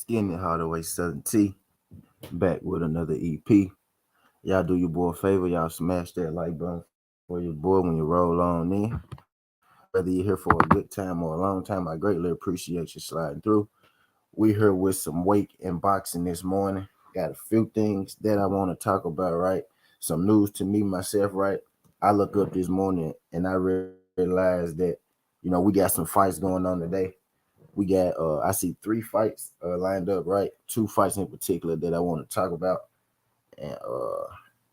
Skinny Hardaway Southern T back with another EP. Y'all do your boy a favor, y'all smash that like button for your boy when you roll on in. Whether you're here for a good time or a long time, I greatly appreciate you sliding through. We here with some weight and boxing this morning. Got a few things that I want to talk about, right? Some news to me myself, right? I look up this morning and I realized that, we got some fights going on today. We got I see three fights lined up, right? Two fights in particular that I want to talk about. And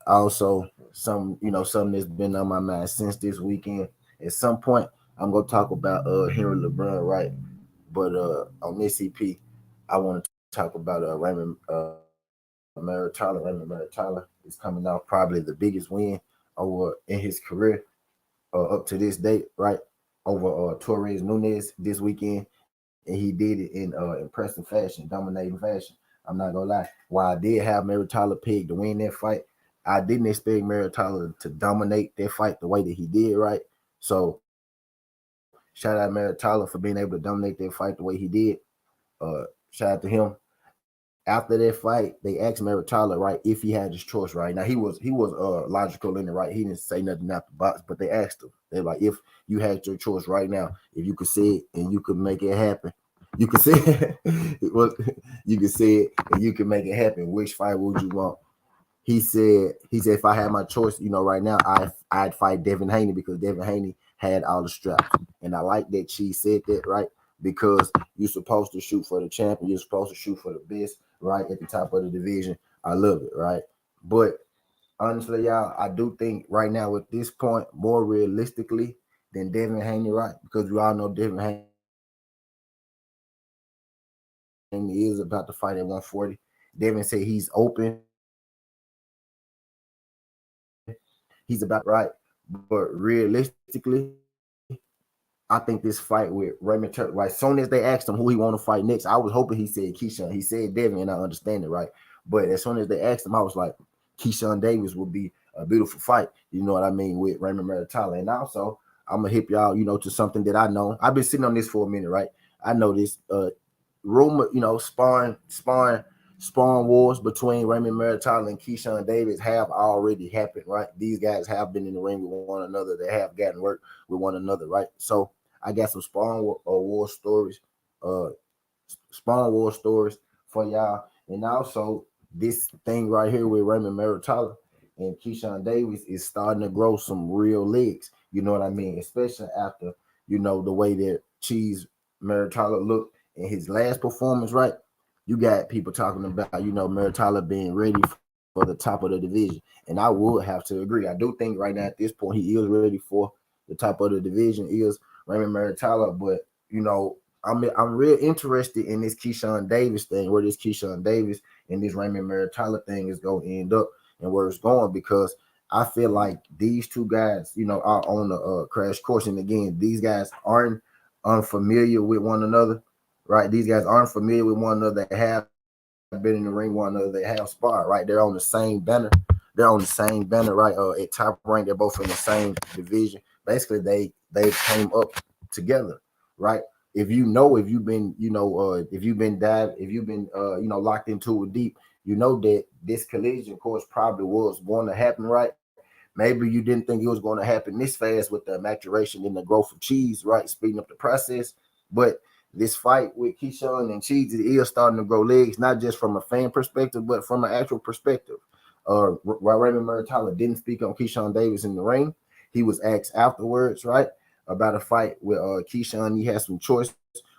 also something that's been on my mind since this weekend. At some point, I'm gonna talk about Henry LeBron, right? But on this EP, I want to talk about Raymond Muratalla. Raymond Muratalla is coming off probably the biggest win over in his career up to this date, right? Over Torres Nunez this weekend, and he did it in impressive fashion, dominating fashion. I'm not gonna lie. While I did have Muratalla picked to win that fight, I didn't expect Muratalla to dominate that fight the way that he did, right? So shout out Muratalla for being able to dominate that fight the way he did. Shout out to him. After that fight, they asked Muratalla, right, if he had his choice, right? Now he was logical in it, right? He didn't say nothing out the box, but they asked him. They're like, if you had your choice right now, if you could say it and you could make it happen, you could say it. You could say it and you could make it happen. Which fight would you want? He said if I had my choice, right now I'd fight Devin Haney because Devin Haney had all the straps. And I like that she said that, right? Because you're supposed to shoot for the champion, you're supposed to shoot for the best, right? At the top of the division. I love it, right? But honestly, y'all, I do think right now at this point, more realistically than Devin Haney, right? Because we all know Devin Haney is about to fight at 140. Devin said he's open. He's about to fight at 140, right? But realistically, I think this fight with Raymond Turk, right? Soon as they asked him who he want to fight next, I was hoping he said Keyshawn. He said Devin, and I understand it, right? But as soon as they asked him, I was like, Keyshawn Davis would be a beautiful fight. You know what I mean? With Raymond Muratalla. And also, I'm gonna hip y'all, to something that I know. I've been sitting on this for a minute, right? I know this rumor, sparring wars between Raymond Muratalla and Keshawn Davis have already happened, right? These guys have been in the ring with one another. They have gotten work with one another, right? So I got some war stories, uh, sparring war stories for y'all, and also this thing right here with Raymond Muratalla and Keshawn Davis is starting to grow some real legs. You know what I mean? Especially after the way that Cheese Muratalla looked in his last performance, right? You got people talking about, Muratalla being ready for the top of the division. And I would have to agree. I do think right now at this point he is ready for the top of the division, is Raymond Muratalla. But, I'm real interested in this Keshawn Davis thing, where this Keshawn Davis and this Raymond Muratalla thing is going to end up and where it's going, because I feel like these two guys, are on the crash course. And again, these guys aren't unfamiliar with one another, right? These guys aren't familiar with one another. They have been in the ring with one another. They have sparred, right? They're on the same banner. They're on the same banner, right? At top rank, they're both in the same division. Basically, they came up together, right? If you've been, if you've been locked into it deep, that this collision course probably was going to happen, right? Maybe you didn't think it was going to happen this fast with the maturation and the growth of Cheese, right? Speeding up the process. But this fight with Keyshawn and Cheese is starting to grow legs, not just from a fan perspective, but from an actual perspective. Raymond Muratalla didn't speak on Keshawn Davis in the ring. He was asked afterwards, right, about a fight with Keshawn. He had some choice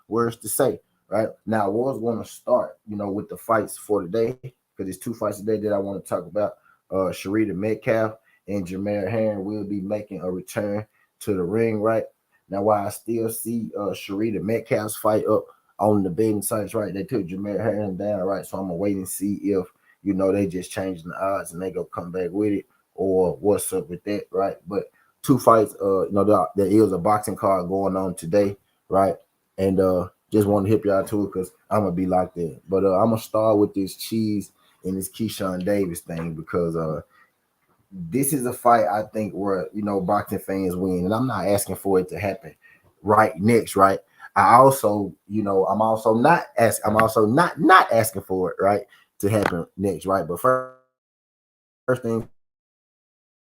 words to say, right? Now, I was going to start, with the fights for today, because there's two fights today that I want to talk about. Shurretta Metcalf and Jameer Herring will be making a return to the ring, right? Now, while I still see Shurretta Metcalf's fight up on the betting sites, right, they took Jameer Herring down, right? So I'm going to wait and see if, they just changing the odds and they go come back with it, or what's up with that, right? But two fights, there is a boxing card going on today, right? And just want to hip y'all to it because I'm going to be locked in. But I'm going to start with this Cheese and this Keshawn Davis thing, because this is a fight I think where boxing fans win, and I'm not asking for it to happen right next, right? I also, I'm also not asking for it, right, to happen next, right? But first thing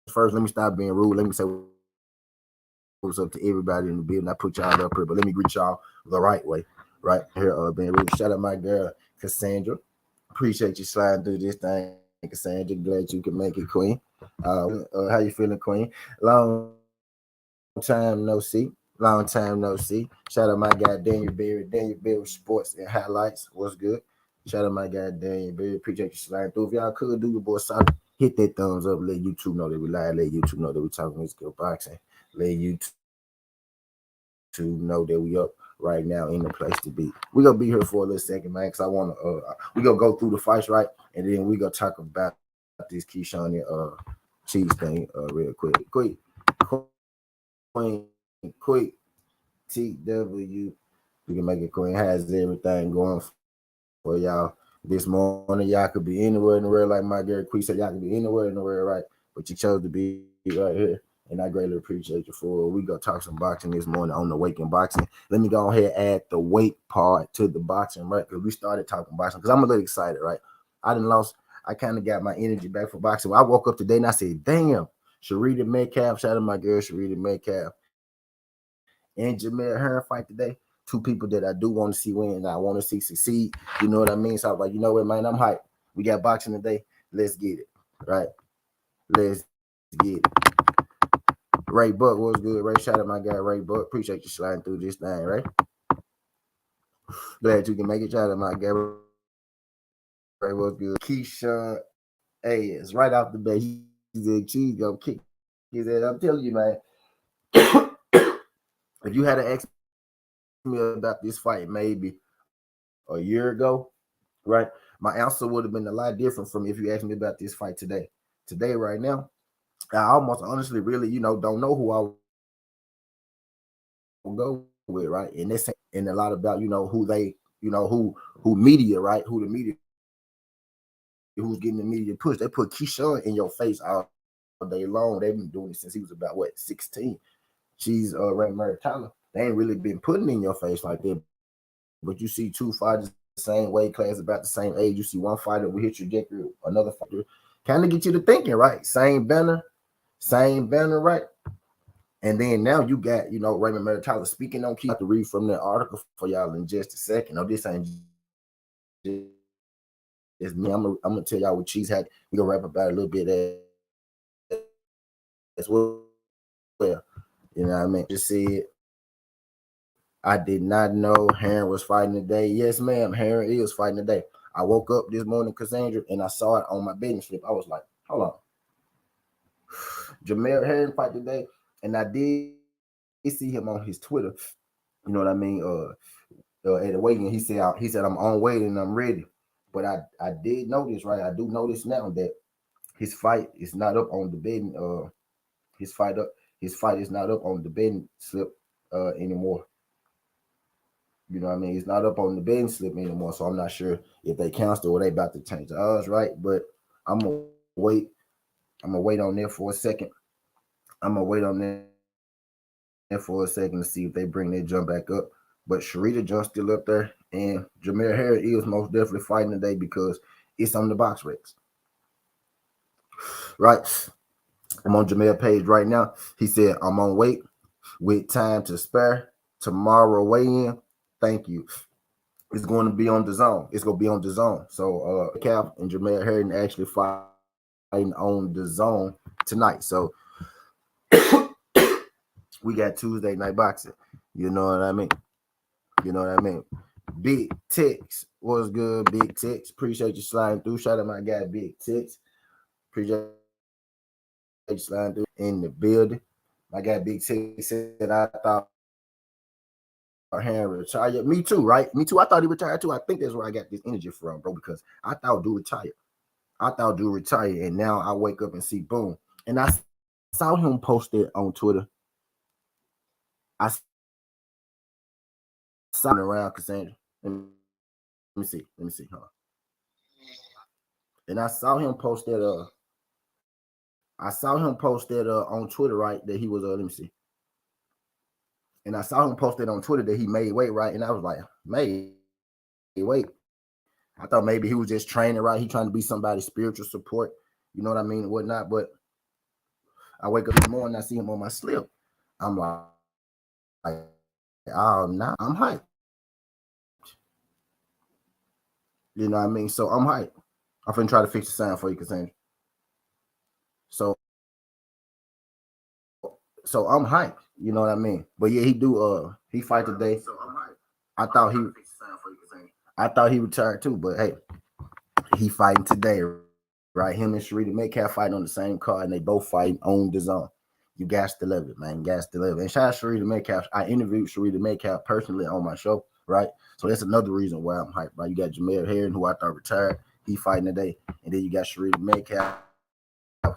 first, let me stop being rude. Let me say what's up to everybody in the building. I put y'all up here, but let me greet y'all the right way, right here. Being rude. Shout out my girl Cassandra. Appreciate you sliding through this thing, Cassandra. Glad you can make it, Queen. How you feeling, Queen? Long time no see. Long time no see. Shout out my guy Daniel Berry. Daniel Berry Sports and Highlights. What's good? Shout out my guy Daniel Berry. Appreciate you sliding through. If y'all could do your boy solid, hit that thumbs up. Let YouTube know that we live. Let YouTube know that we talking this good boxing. Let YouTube know that we up right now in the place to be. We gonna be here for a little second, man, because I want to. We gonna go through the fights, right, and then we gonna talk about this Keshawn and cheese thing real quick. Quick, TW. We can make it Queen. Has everything going for y'all this morning. Y'all could be anywhere in the world, like my girl Queen said. Y'all could be anywhere in the world, right? But you chose to be right here, and I greatly appreciate you for it. We gonna talk some boxing this morning on the Waking Boxing. Let me go ahead and add the weight part to the boxing, right? Because we started talking boxing. Because I'm a little excited, right? I kind of got my energy back for boxing. I woke up today and I said, "Damn, Shurretta Metcalf, shout out my girl Shurretta Metcalf, and Jamel Hearn fight today. Two people that I do want to see win and I want to see succeed. You know what I mean? So I was like, you know what, man, I'm hyped. We got boxing today. Let's get it. Right? Let's get it. Ray Buck was good. Ray, shout out my guy Ray Buck. Appreciate you sliding through this thing, right? Glad you can make it. Shout out my guy Ray was good. Keshawn is right off the bat. She's gonna kick his head. I'm telling you, man. If you had to ask me about this fight maybe a year ago, right, my answer would have been a lot different from if you asked me about this fight today. Today, right now, I almost honestly really, don't know who I will go with, right? And this and a lot about, who they, who media, right? Who the media, who's getting the media push. They put Keshawn in your face all day long. They've been doing it since he was about 16. She's Muratalla. They ain't really been putting in your face like that. But you see two fighters the same weight class, about the same age. You see one fighter will hit trajectory, another fighter kind of get you to thinking, right? Same banner, right? And then now you got, Raymond Muratalla speaking on key. I have to read from the article for y'all in just a second. No, this ain't just me. I'm gonna tell y'all what Cheese had. We gonna rap about it a little bit as well. You know what I mean? Just said, I did not know Heron was fighting today. Yes, ma'am. Heron is fighting today. I woke up this morning, Cassandra, and I saw it on my betting slip. I was like, hold on. Jamel Heron fight today, and I did see him on his Twitter. You know what I mean? At the weigh-in, he said I'm on weight and I'm ready. But I did notice, right? I do notice now that his fight is not up on the betting. His fight is not up on the betting slip anymore. You know what I mean? It's not up on the betting slip anymore, so I'm not sure if they canceled or they about to change the odds, right? But I'm gonna wait. I'm gonna wait on there for a second. I'm gonna wait on there for a second to see if they bring their jump back up. But Shurretta Jump's still up there, and Jamel Harris is most definitely fighting today because it's on the box recs. Right? I'm on Jamel page right now. He said, I'm on wait with time to spare. Tomorrow weigh-in. Thank you. It's going to be on the zone. It's going to be on the zone. So Cap and Jamel Harris actually fighting on the zone tonight. So we got Tuesday night boxing. You know what I mean? You know what I mean? Big Tex. What's good, Big Tex? Appreciate you sliding through. Shout out my guy, Big Tex. Appreciate you sliding through in the building. My guy, Big Tex, said I thought Henry retired. Me too, right? Me too. I thought he retired too. I think that's where I got this energy from, bro, because I thought dude retired. And now I wake up and see boom. And I saw him posted on Twitter. I saw him around Cassandra. Let me see. Huh? And I saw him post that on Twitter, right? That he was let me see. And I saw him posted on Twitter that he made weight, right? And I was like, made weight. I thought maybe he was just training, right? He trying to be somebody's spiritual support, you know what I mean, and whatnot. But I wake up in the morning, I see him on my slip. I'm like, oh, now I'm hyped. You know what I mean? So I'm hyped. I'm finna try to fix the sound for you, Cassandra. So I'm hyped. You know what I mean? But yeah, he fight today. So I'm hyped. I thought he retired too, but hey, he fighting today, right? Him and Shurretta Metcalf fighting on the same card, and they both fighting on the zone. You got to love it, man. You got to love it. And shout out Shurretta Metcalf. I interviewed Shurretta Metcalf personally on my show, right? So that's another reason why I'm hyped, right? You got Jamel Herring, who I thought retired. He fighting today. And then you got Shurretta Metcalf,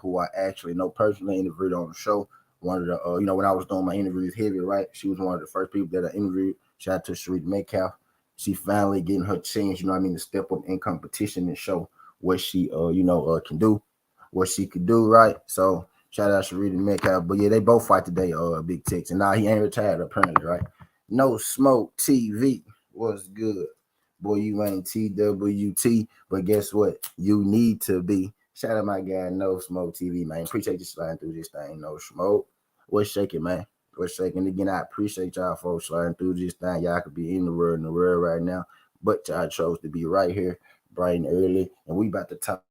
who I actually know personally, interviewed on the show. One of the, when I was doing my interviews heavy, right? She was one of the first people that I interviewed. Shout out to Shurretta Metcalf. She finally getting her chance, you know what I mean, to step up in competition and show what she, can do, what she could do, right? So shout out Shurretta Metcalf. But yeah, they both fight today, Big Tex. And now he ain't retired, apparently, right? No Smoke TV. What's good? Boy, you ain't TWT, but guess what? You need to be. Shout out my guy, No Smoke TV, man. Appreciate you sliding through this thing, No Smoke. What's shaking, man? What's shaking? Again, I appreciate y'all folks sliding through this thing. Y'all could be in the world right now, but y'all chose to be right here, bright and early. And we about to talk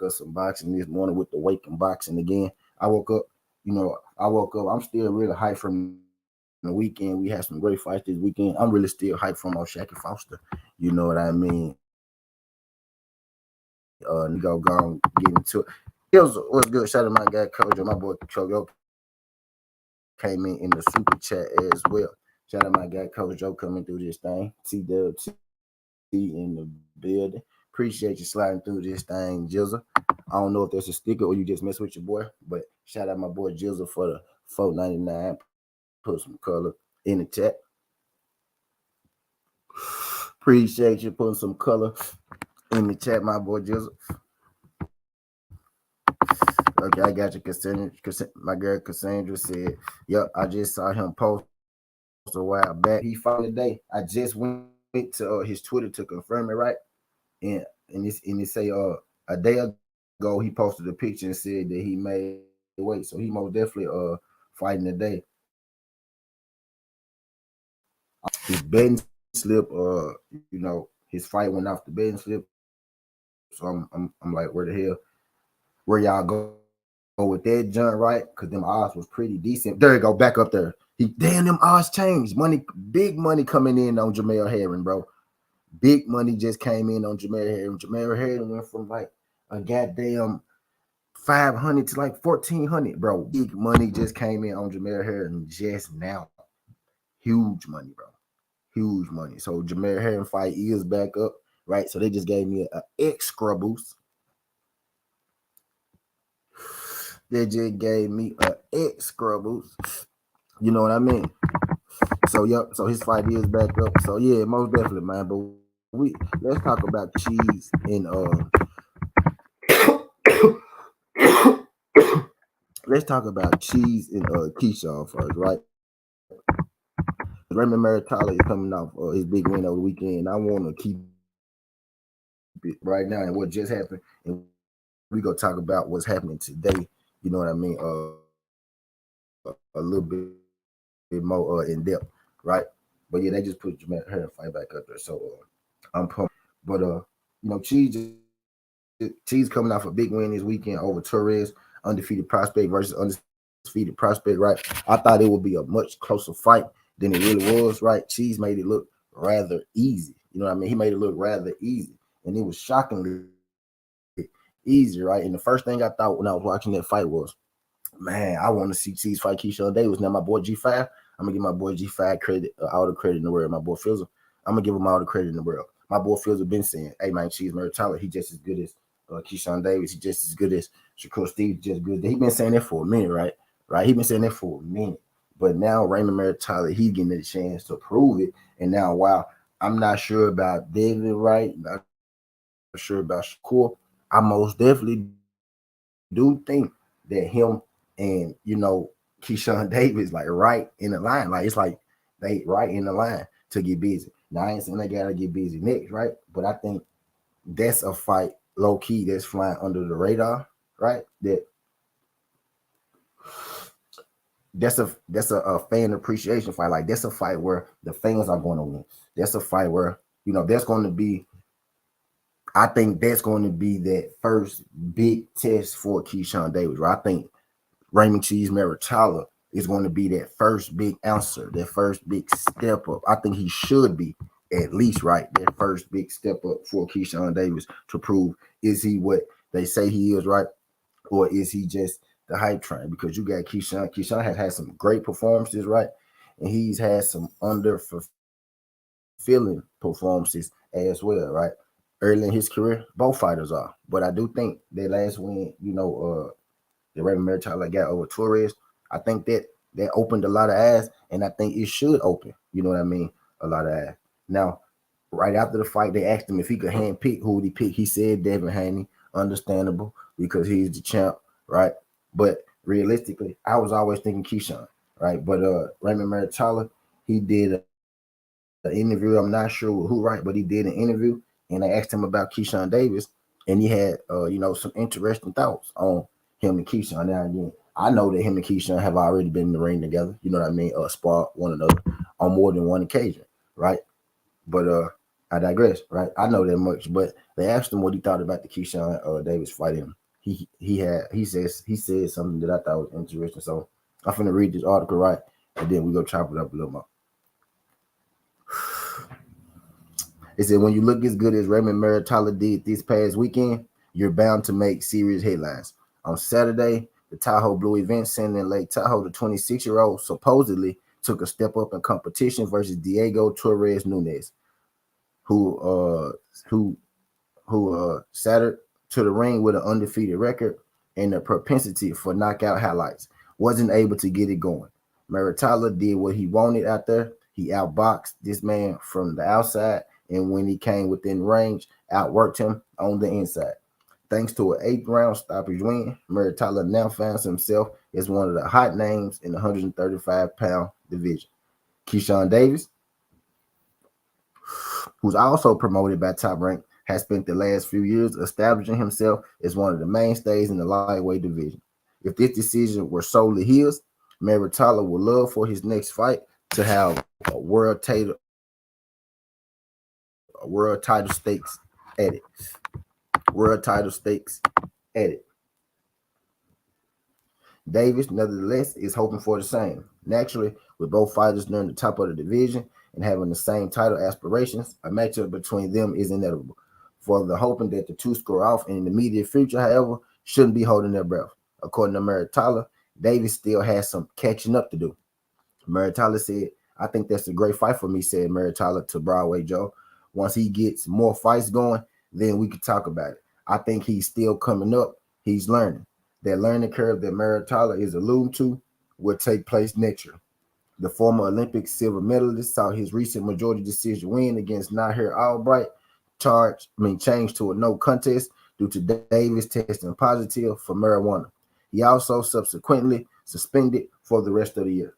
some boxing this morning with the Waking Boxing again. I woke up, I'm still really hyped from the weekend. We had some great fights this weekend. I'm really still hyped from Shaqy Foster. You know what I mean? Go get into it. What's good? Shout out to my guy Kojo, my boy Kojo came in the super chat as well. Shout out my guy Kojo coming through this thing. TWT in the building. Appreciate you sliding through this thing, Jizzle. I don't know if that's a sticker or you just mess with your boy, but shout out my boy Jizzle for the $4.99. Put some color in the chat. Appreciate you putting some color in the chat, my boy Jizzle. Okay, I got you, Cassandra. My girl Cassandra said, yep, I just saw him post a while back. He fought today. I just went to his Twitter to confirm it, right? And it say a day ago he posted a picture and said that he made weight. So he most definitely fighting today. His betting slip, his fight went off the betting slip. So I'm like, where y'all go with that joint, right? Because them odds was pretty decent. There you go, back up there. Them odds changed. Big money coming in on Jamel Herring, bro. Big money just came in on Jamel Herring. Jamel Herring went from like a goddamn 500 to like 1,400, bro. Big money just came in on Jamel Herring just now. Huge money, bro. Huge money. So Jamel Herring fight is back up, right? So they just gave me an extra boost. They just gave me an extra boost. You know what I mean? So yep. So his fight is back up. So yeah, most definitely, man. But let's talk about cheese and let's talk about cheese and Keshawn first, right? Raymond Muratalla is coming off his big win over the weekend. I want to keep it right now and what just happened, and we go talk about what's happening today. You know what I mean? A little bit more in depth, right? But yeah, they just put Jamel Herring fight back up there, so I'm pumped. But Cheese coming off a big win this weekend over Torres, undefeated prospect versus undefeated prospect, right? I thought it would be a much closer fight than it really was, right? Cheese made it look rather easy. You know what I mean? He made it look rather easy, and it was shockingly easy, right? And the first thing I thought when I was watching that fight was, man, I want to see Cheese fight Keshawn Davis. Now my boy G5, I'm gonna give my boy G5 credit, all the credit in the world. My boy Fizzle, I'm gonna give him all the credit in the world. My boy Fizzle been saying, hey man, Cheese Muratalla, he just as good as Keshawn Davis. He just as good as Shakur Steve. Just good. He been saying that for a minute, right? Right. He been saying that for a minute. But now Raymond Muratalla, he's getting a chance to prove it. And now, while I'm not sure about David, right? Not sure about Shakur, I most definitely do think that him and Keshawn Davis like right in the line. Like it's like they right in the line to get busy. Now I ain't saying they gotta get busy next, right? But I think that's a fight low key that's flying under the radar, right? That's a fan appreciation fight. Like that's a fight where the fans are going to win. That's a fight where that's going to be. I think that's going to be that first big test for Keshawn Davis. Right? I think Raymond Cheese Muratalla is going to be that first big answer, that first big step up. I think he should be at least right that first big step up for Keshawn Davis to prove is he what they say he is, right? Or is he just the hype train? Because you got Keshawn. Keshawn has had some great performances, right? And he's had some underfulfilling performances as well, right? Early in his career, both fighters are. But I do think that last win, the Raymond Muratalla got over Torres, I think that opened a lot of eyes, and I think it should open, you know what I mean, a lot of eyes. Now, right after the fight, they asked him if he could hand pick who would he pick. He said Devin Haney, understandable because he's the champ, right? But realistically, I was always thinking Keshawn, right? But Raymond Muratalla, he did an interview. I'm not sure who, right, but he did an interview, and they asked him about Keshawn Davis, and he had some interesting thoughts on him and Keshawn. Now again, I know that him and Keshawn have already been in the ring together. You know what I mean? Spar one another on more than one occasion, right? But I digress, right? I know that much. But they asked him what he thought about the Keshawn Davis fight. Him. He said something that I thought was interesting. So I'm finna read this article, right? And then we go chop it up a little more. It said, when you look as good as Raymond Muratalla did this past weekend, you're bound to make serious headlines. On Saturday, the Tahoe Blue event center in Lake Tahoe, the 26-year-old supposedly took a step up in competition versus Diego Torres Nunez, who sattered to the ring with an undefeated record and a propensity for knockout highlights. Wasn't able to get it going. Muratalla did what he wanted out there. He outboxed this man from the outside, and when he came within range, outworked him on the inside. Thanks to an 8th round stoppage win, Muratalla now finds himself as one of the hot names in the 135-pound division. Keshawn Davis, who's also promoted by Top Rank, has spent the last few years establishing himself as one of the mainstays in the lightweight division. If this decision were solely his, Muratalla would love for his next fight to have a world title stakes at it. World title stakes at it. Davis, nevertheless, is hoping for the same. Naturally, with both fighters nearing the top of the division and having the same title aspirations, a matchup between them is inevitable. For the hoping that the two score off in the immediate future, however, shouldn't be holding their breath. According to Muratalla, Davis still has some catching up to do. Muratalla said, I think that's a great fight for me, said Muratalla to Broadway Joe. Once he gets more fights going, then we could talk about it. I think he's still coming up. He's learning. That learning curve that Muratalla is alluding to will take place next year. The former Olympic silver medalist saw his recent majority decision win against Nahir Albright changed to a no contest due to Davis testing positive for marijuana. He also subsequently suspended for the rest of the year.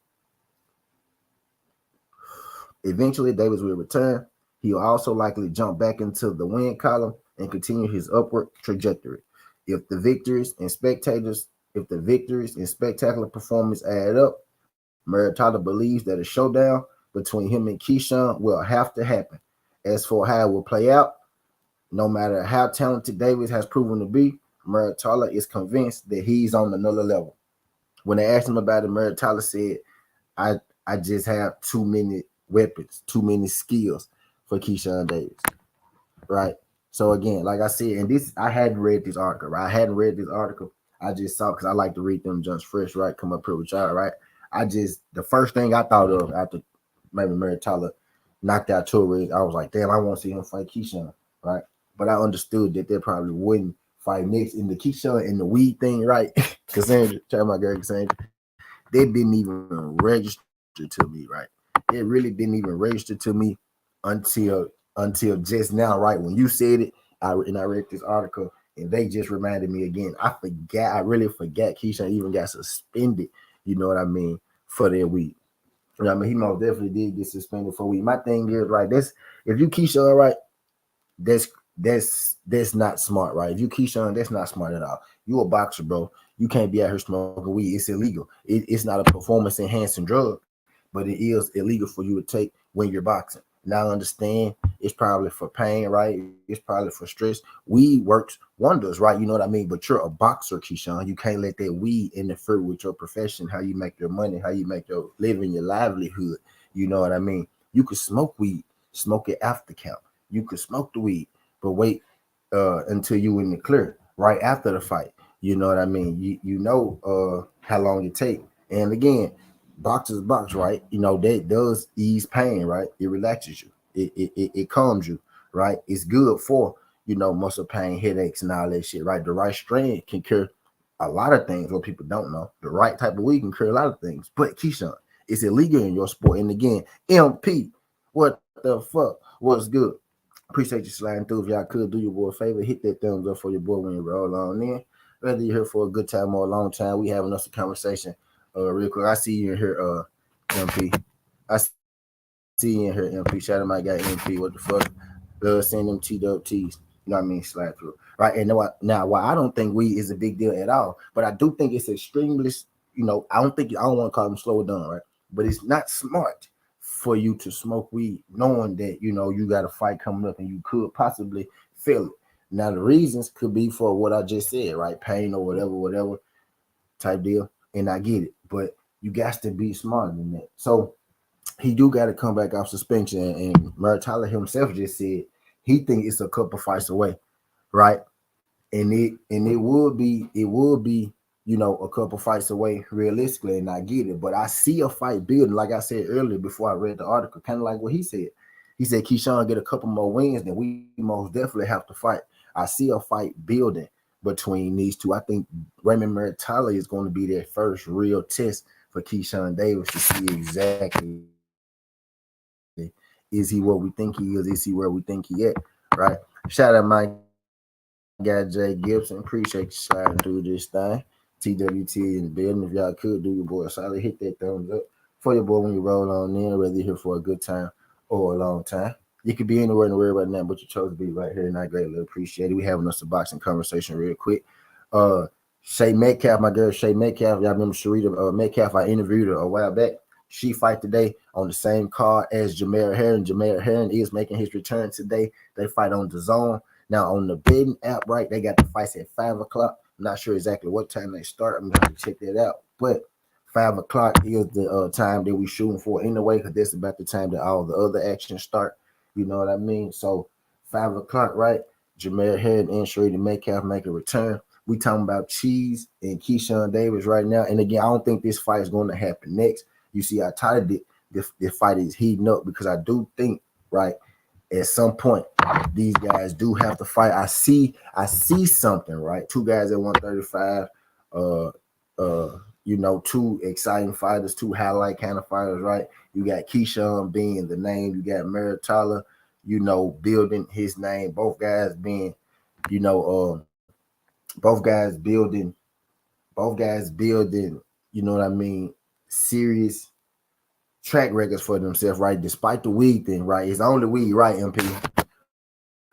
Eventually, Davis will return. He will also likely jump back into the win column and continue his upward trajectory. If the victories and spectacular performance add up, Muratalla believes that a showdown between him and Keshawn will have to happen. As for how it will play out, no matter how talented Davis has proven to be, Muratalla is convinced that he's on another level. When they asked him about it, Muratalla said, I just have too many weapons, too many skills for Keshawn Davis, right? So again, like I said, and this, I hadn't read this article, right? I hadn't read this article. I just saw, because I like to read them just fresh, right? Come up here with y'all, right? The first thing I thought of after maybe Muratalla knocked out Torres, I was like, damn, I want to see him fight Keshawn, right? But I understood that they probably wouldn't fight next in the Keshawn and the weed thing, right? Cassandra, tell my girl Cassandra, they didn't even register to me, right? It really didn't even register to me until just now, right? When you said it, I read this article, and they just reminded me again. I really forgot Keshawn even got suspended, you know what I mean, for their weed. I mean, he most definitely did get suspended for a week. My thing is, right, that's if you Keyshawn, right, that's that's not smart, right? If you Keyshawn, that's not smart at all. You a boxer, bro. You can't be out here smoking weed. It's illegal. It's not a performance enhancing drug, but it is illegal for you to take when you're boxing. Now I understand it's probably for pain, right? It's probably for stress. Weed works wonders, right? You know what I mean? But you're a boxer, Keyshawn. You can't let that weed interfere with your profession, how you make your money, how you make your living, your livelihood. You know what I mean? You could smoke weed, smoke it after count. You could smoke the weed, but wait until you in the clear right after the fight. You know what I mean? You know how long it take. And again, boxers box, right? You know, that does ease pain, right? It relaxes you. It calms you, right? It's good for, you know, muscle pain, headaches, and all that shit, right? The right strain can cure a lot of things what people don't know. The right type of weed can cure a lot of things. But Keyshawn, it's illegal in your sport. And again, MP, what the fuck? What's good? Appreciate you sliding through. If y'all could do your boy a favor, hit that thumbs up for your boy when you roll on in. Whether you're here for a good time or a long time, we having us a conversation. Real quick, I see you in here, MP. I see you in here, MP. Shout out my guy, MP. What the fuck? Send them TWTs. You know what I mean? Slide through. Right. And now, why I don't think weed is a big deal at all, but I do think it's extremely, you know, I don't want to call them slow it down, right? But it's not smart for you to smoke weed knowing that, you know, you got a fight coming up and you could possibly feel it. Now, the reasons could be for what I just said, right? Pain or whatever type deal. And I get it. But you got to be smarter than that. So he do got to come back off suspension. And Muratalla himself just said he think it's a couple fights away, right? And it would be you know a couple fights away realistically, and I get it. But I see a fight building, like I said earlier before I read the article, kind of like what he said. He said Keyshawn get a couple more wins, then we most definitely have to fight. I see a fight building between these two. I think Raymond Muratalla is going to be their first real test for Keshawn Davis to see exactly is he what we think he is? Is he where we think he at? Right. Shout out my guy Jay Gibson. Appreciate you sliding through this thing. TWT in the building. If y'all could do your boy a solid, hit that thumbs up for your boy when you roll on in, whether you're here for a good time or a long time. You could be anywhere in the world right now, but you chose to be right here, and I greatly appreciate it. We having us a boxing conversation real quick. Uh Shay Metcalf, my girl Shay Metcalf, y'all remember Shurretta Metcalf? I interviewed her a while back. She fight today on the same card as Jameer Herring. Jameer Herring is making his return today. They fight on the zone. Now on the betting app, right? They got the fights at 5 o'clock. I'm not sure exactly what time they start. I'm gonna have to check that out. But 5 o'clock is the time that we shooting for anyway, because that's about the time that all the other actions start. You know what I mean? So 5 o'clock, right? Jameer Herring and Shurretta Metcalf make a return. We talking about Cheese and Keshawn Davis right now. And again, I don't think this fight is going to happen next. You see, I titled it. This fight is heating up because I do think, right, at some point these guys do have to fight. I see something, right? Two guys at 135, uh you know, two exciting fighters, two highlight kind of fighters, right? You got Keshawn being the name, you got Muratalla, you know, building his name, both guys being, you know, both guys building, you know what I mean, serious track records for themselves, right? Despite the weed thing, right? It's only weed, right, MP?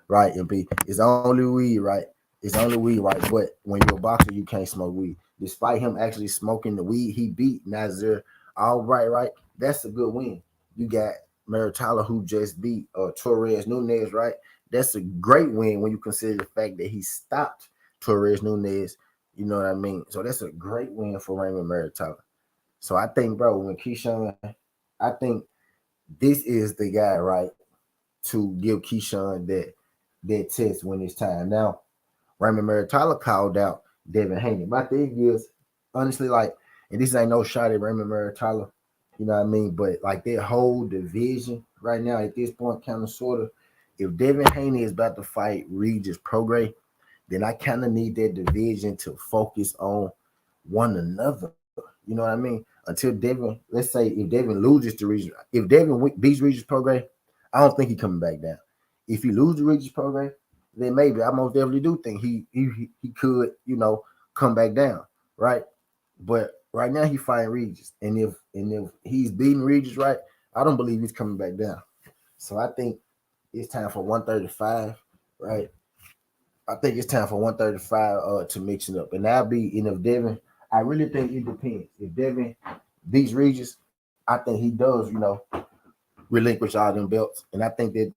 Right, MP? It's only weed, right? It's only weed, right? But when you're a boxer, you can't smoke weed. Despite him actually smoking the weed, he beat Nazir. All right, right? That's a good win. You got Muratalla who just beat Torres Nunez, right? That's a great win when you consider the fact that he stopped Torres Nunez. You know what I mean? So that's a great win for Raymond Muratalla. So I think, bro, when Keyshawn, I think this is the guy, right, to give Keyshawn that test when it's time. Now, Raymond Muratalla called out Devin Haney. My thing is, honestly, like, and this ain't no shot at Raymond Muratalla, you know what I mean? But like that whole division right now at this point, kind of sort of, if Devin Haney is about to fight Regis Prograis, then I kind of need that division to focus on one another. You know what I mean? Until Devin, let's say if Devin loses to Regis, if Devin beats Regis Prograis, I don't think he coming back down. If he loses to Regis Prograis, then maybe I most definitely do think he could, you know, come back down, right? But Right now he fighting Regis, and if he's beating Regis, right, I don't believe he's coming back down. So I think it's time for 135, right? I think it's time for 135 to mix it up. And that'll be, if Devin, I really think it depends. If Devin beats Regis, I think he does, relinquish all them belts. And I think that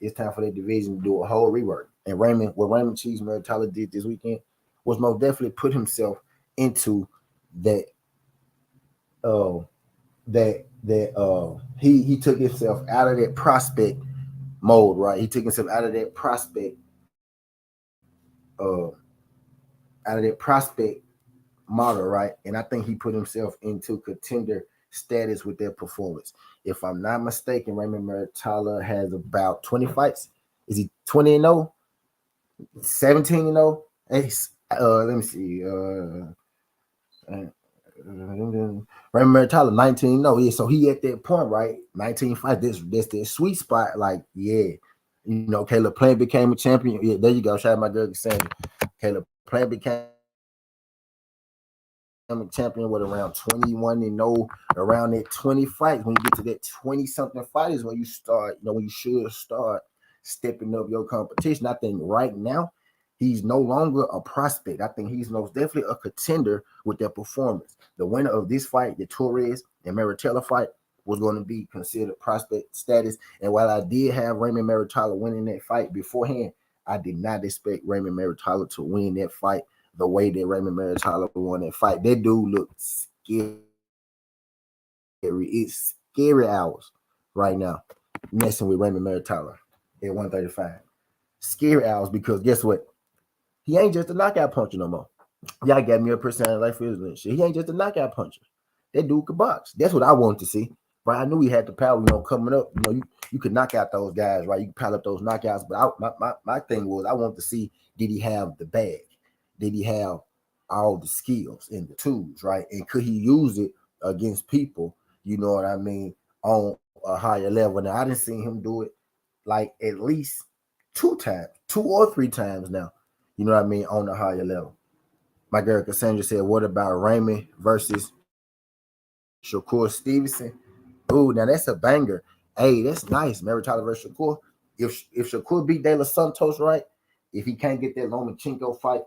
it's time for that division to do a whole rework. And what Raymond Cheese Muratalla did this weekend was most definitely put himself into that uh he took himself out of that prospect mode, right? He took himself uh out of that prospect model, right? And I think he put himself into contender status with that performance. If I'm not mistaken, Raymond Muratalla has about 20 fights. Is he 20 and 0? 17 and 0? Hey, let me see. Raymond Muratalla 19 and 0. Yeah, so he at that point, right? 19 fights. That's the sweet spot. Like, yeah. Caleb Plant became a champion. Yeah, there you go. Shout out my girl Cassandra. Caleb Plant became a champion with around 21 and 0, around that 20 fights. When you get to that 20 something fight is when you start, when you should start stepping up your competition. I think right now he's no longer a prospect. I think he's most definitely a contender with that performance. The winner of this fight, the Torres and Muratalla fight, was going to be considered prospect status. And while I did have Raymond Muratalla winning that fight beforehand, I did not expect Raymond Muratalla to win that fight the way that Raymond Muratalla won that fight. That dude looked scary. It's scary hours right now messing with Raymond Muratalla at 135. Scary hours because guess what? He ain't just a knockout puncher no more. Y'all got me a personality like Fizzle and shit. He ain't just a knockout puncher. That dude could box. That's what I wanted to see. Right? I knew he had the power, coming up. You could knock out those guys, right? You could pile up those knockouts. But my thing was I wanted to see, did he have the bag? Did he have all the skills and the tools, right? And could he use it against people, you know what I mean, on a higher level? Now, I didn't see him do it like at least 2 or 3 times now, you know what I mean, on a higher level. My girl Cassandra said, what about Raymond versus Shakur Stevenson? Ooh, now that's a banger. Hey, that's nice. Muratalla versus Shakur. If Shakur beat De Los Santos, right? If he can't get that Lomachenko fight,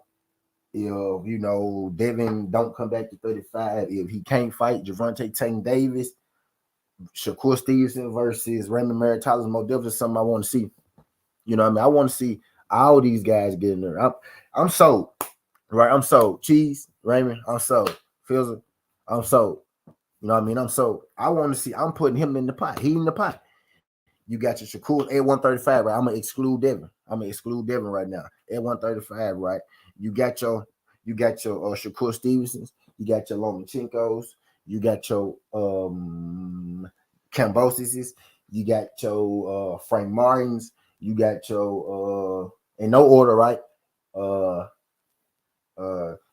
if Devin don't come back to 35, if he can't fight Gervonta Tank Davis, Shakur Stevenson versus Raymond Muratalla is more definitely something I want to see. You know what I mean? I want to see all these guys get in there. I'm sold. Right? I'm sold. Cheese, Raymond, I'm sold. Fizzle, I'm sold. You know what I mean? I'm sold. I want to see. I'm putting him in the pot. He in the pot. You got your Shakur at 135, right? I'm gonna exclude Devin. Right now at 135, right? You got your Shakur Stevensons. You got your Lomachenkos. You got your Cambosises. You got your Frank Martins. You got your in no order, right?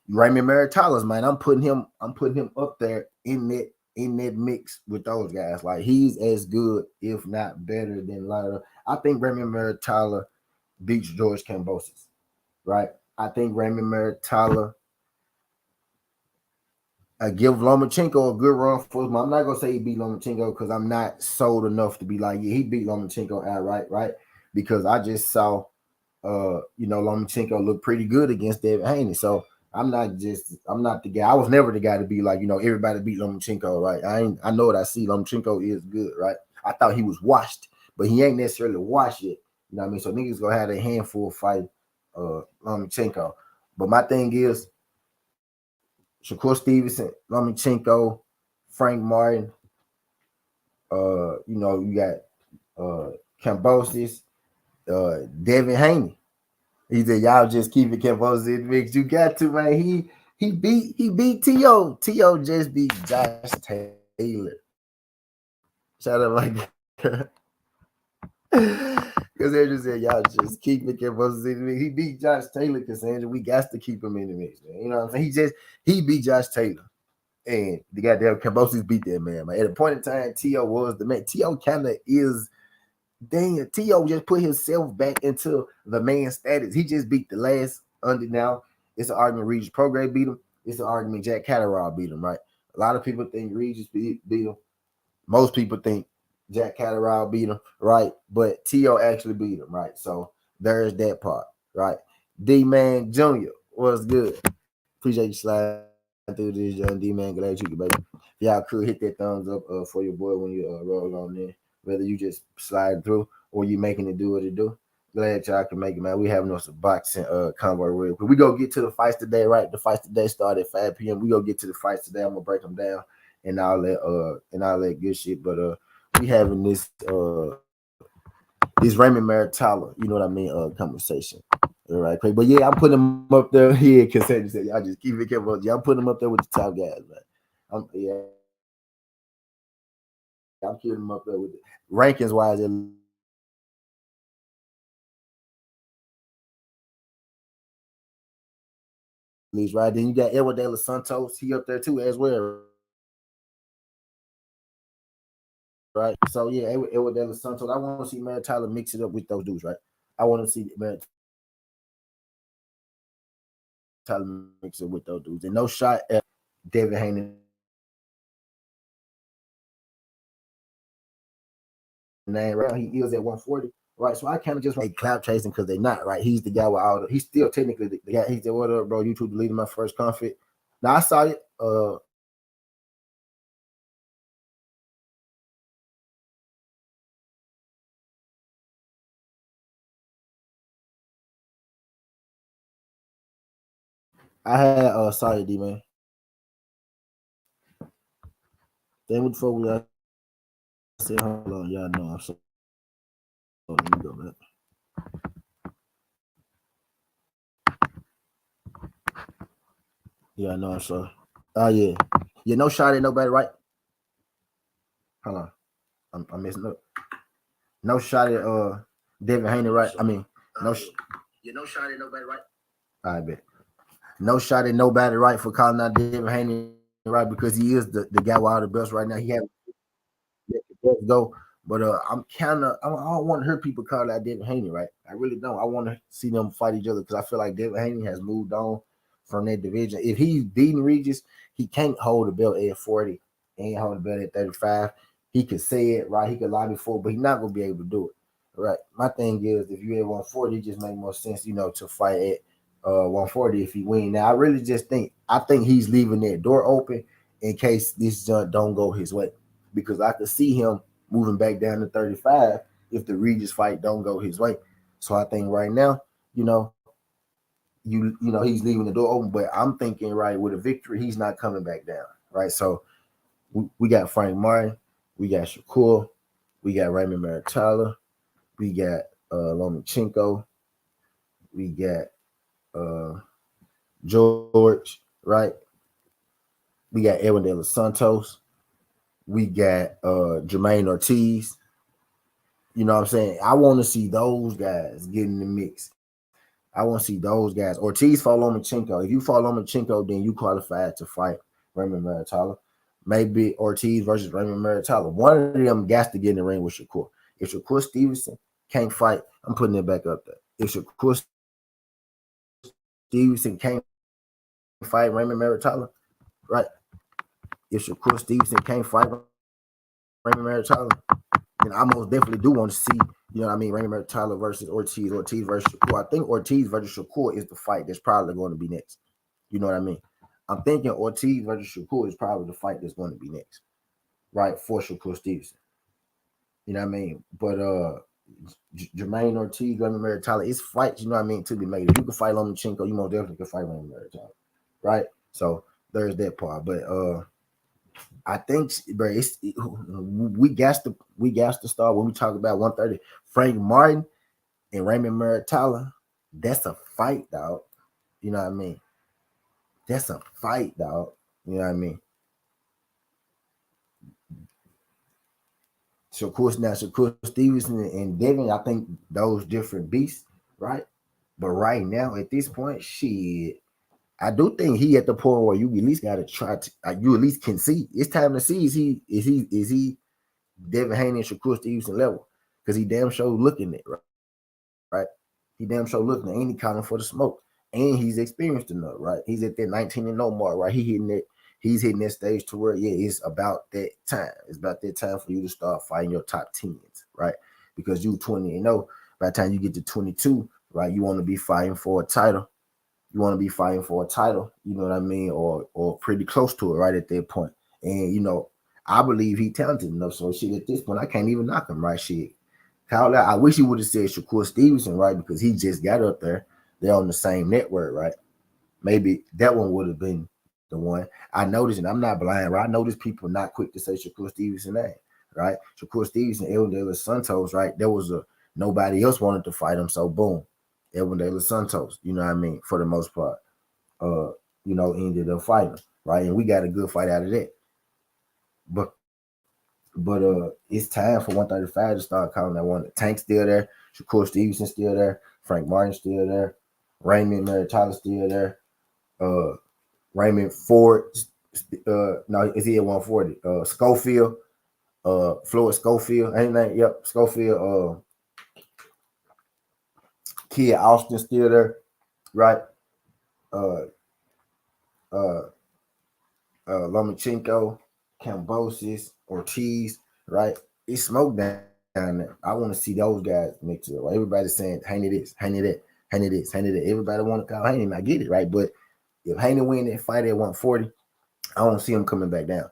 Raymond Muratalla's, man. I'm putting him up there in that mix with those guys. Like he's as good, if not better than Lionel. I think Raymond Muratalla beats George Kambosos, right? I think Raymond Muratalla give Lomachenko a good run for him. I'm not gonna say he beat Lomachenko because I'm not sold enough to be like, yeah, he beat Lomachenko outright, right? Because I just saw Lomachenko look pretty good against David Haney. So I'm not the guy. I was never the guy to be like, everybody beat Lomachenko, right? I know what I see. Lomachenko is good, right? I thought he was washed, but he ain't necessarily washed yet. You know what I mean? So niggas gonna have a handful fight Lomachenko. But my thing is Shakur Stevenson, Lomachenko, Frank Martin, you got Kambosos, Devin Haney. He said, y'all just keep it Kambosos in the mix. You got to, man. He beat T.O. T.O. just beat Josh Taylor. Shout out my girl. Cassandra said, y'all just keep it Kambosos in the mix. He beat Josh Taylor, Cassandra. We got to keep him in the mix, man. You know what I'm saying? He beat Josh Taylor. And the goddamn Kambosos beat that man. At a point in time, T.O. was the man. T.O. kind of is. Dang, T.O. just put himself back into the man status. He just beat the last under now. It's an argument Regis Prograis beat him. it's an argument Jack Catterall beat him, right? A lot of people think Regis beat him. Most people think Jack Catterall beat him, right? But T.O. actually beat him, right? So there's that part, right? D-Man Jr. was good. Appreciate you sliding through this, young D-Man. Glad you could, baby. Y'all could hit that thumbs up for your boy when you roll on there. Whether you just sliding through or you making it do what it do. Glad y'all can make it, man. We having us a boxing convo real quick. We go get to the fights today, right? The fights today start at 5 p.m. We go get to the fights today. I'm gonna break them down and all that good shit. But we having this Raymond Muratalla, you know what I mean, conversation. All right, great. But yeah, I'm putting him up there. Yeah, because said y'all just keep it careful. Yeah, I'm putting him up there with the top guys, man. I'm keeping him up there with rankings wise, at least, right? Then you got Edward De La Santos. He up there too as well, right? Right. So yeah, Edward De La Santos. I want to see Maritala mix it up with those dudes, right? I want to see Maritala mix it up with those dudes, and no shot at Devin Haney name, right? He is at 140, right? So I kind of just want to see right? So I kind of just want clout chasing because they're not, right? He's the guy with all the. He's still technically the guy. He's the what up, bro? YouTube deleted my first conflict. Now I saw it. I had sorry D man. Then with folks I said hold on, y'all know I'm so let me go back. Yeah, I know I'm so. Yeah. Yeah, no shot at nobody, right? Hold on. I'm messing up. No shot at Devin Haney, right? I mean, no you no shot at nobody, right? I bet. No shot at nobody, right, for calling out Devin Haney, right? Because he is the guy with all the belts right now. He has let the best go. But I don't want to hear people call out Devin Haney, right? I really don't. I want to see them fight each other because I feel like Devin Haney has moved on from that division. If he's beating Regis, he can't hold the belt at 40 and hold the belt at 35. He could say it, right? He could lie before, but he's not gonna be able to do it. Right. My thing is if you at 140, it just make more sense, to fight at 140 if he win. Now I think he's leaving that door open in case this junk don't go his way because I could see him moving back down to 35 if the Regis fight don't go his way. So I think right now, you know, he's leaving the door open, but I'm thinking right with a victory, he's not coming back down. Right. So we got Frank Martin, we got Shakur, we got Raymond Muratalla, we got Lomachenko, we got uh George, right? We got Edwin De Los Santos, we got Jermaine Ortiz. You know what I'm saying? I want to see those guys get in the mix. I want to see those guys. Ortiz fought Lomachenko. If you fought Lomachenko, then you qualified to fight Raymond Muratalla. Maybe Ortiz versus Raymond Muratalla. One of them got to get in the ring with Shakur. If Shakur Stevenson can't fight, I'm putting it back up there. If Shakur Stevenson can't fight Raymond Muratalla, right? If Shakur Stevenson can't fight Raymond Muratalla, then I most definitely do want to see, Raymond Muratalla versus Ortiz, Ortiz versus Shakur. I think Ortiz versus Shakur is the fight that's probably going to be next. You know what I mean? I'm thinking Ortiz versus Shakur is probably the fight that's going to be next, right? For Shakur Stevenson. You know what I mean? But Jermaine Ortiz, Raymond Muratalla, it's fights, you know what I mean, to be made. If you can fight Lomachenko, you most definitely can fight Raymond Muratalla, right? So there's that part. But I think, bro, we got to start when we talk about 130. Frank Martin and Raymond Muratalla, that's a fight, dog. You know what I mean? That's a fight, dog. You know what I mean? So of course now Shakur Stevenson and Devin, I think those different beasts, right? But right now at this point, shit, I do think he at the point where you at least got to try to, you at least can see. It's time to see is he Devin Haney and Shakur Stevenson level because he damn sure looking it, right? He damn sure looking. Ain't he calling for the smoke? and he's experienced enough, right? He's at that 19 and no mark, right? He's hitting that stage to where, yeah, it's about that time. It's about that time for you to start fighting your top tens, right? Because you 20 and 0, by the time you get to 22, right, you want to be fighting for a title. You want to be fighting for a title, you know what I mean, or pretty close to it, right at that point. And I believe he talented enough. So shit, at this point, I can't even knock him, right? Shit. Kyle, I wish he would have said Shakur Stevenson, right? Because he just got up there. They're on the same network, right? Maybe that one would have been the one. I noticed, and I'm not blind, right? I noticed people not quick to say Shakur Stevenson name, right? Shakur Stevenson, Edwin De Los Santos, right? There was nobody else wanted to fight him, so boom, Edwin De Los Santos, you know what I mean, for the most part, ended up fighting, right? And we got a good fight out of that. But it's time for 135 to start calling that one. Tank still there, Shakur Stevenson still there, Frank Martin still there, Raymond Muratalla still there, Raymond Ford, no, is he at 140? Schofield, Floyd Schofield, ain't that? Yep, Schofield, Kid Austin still there, right? Lomachenko, Cambosis, Ortiz, right? It's smoke down there. I want to see those guys mix it up. Right? Everybody's saying Haney this, Haney that, Haney this, Haney that. Everybody want to call Haney, and I get it, right? But if Haney win that fight at 140, I don't see him coming back down.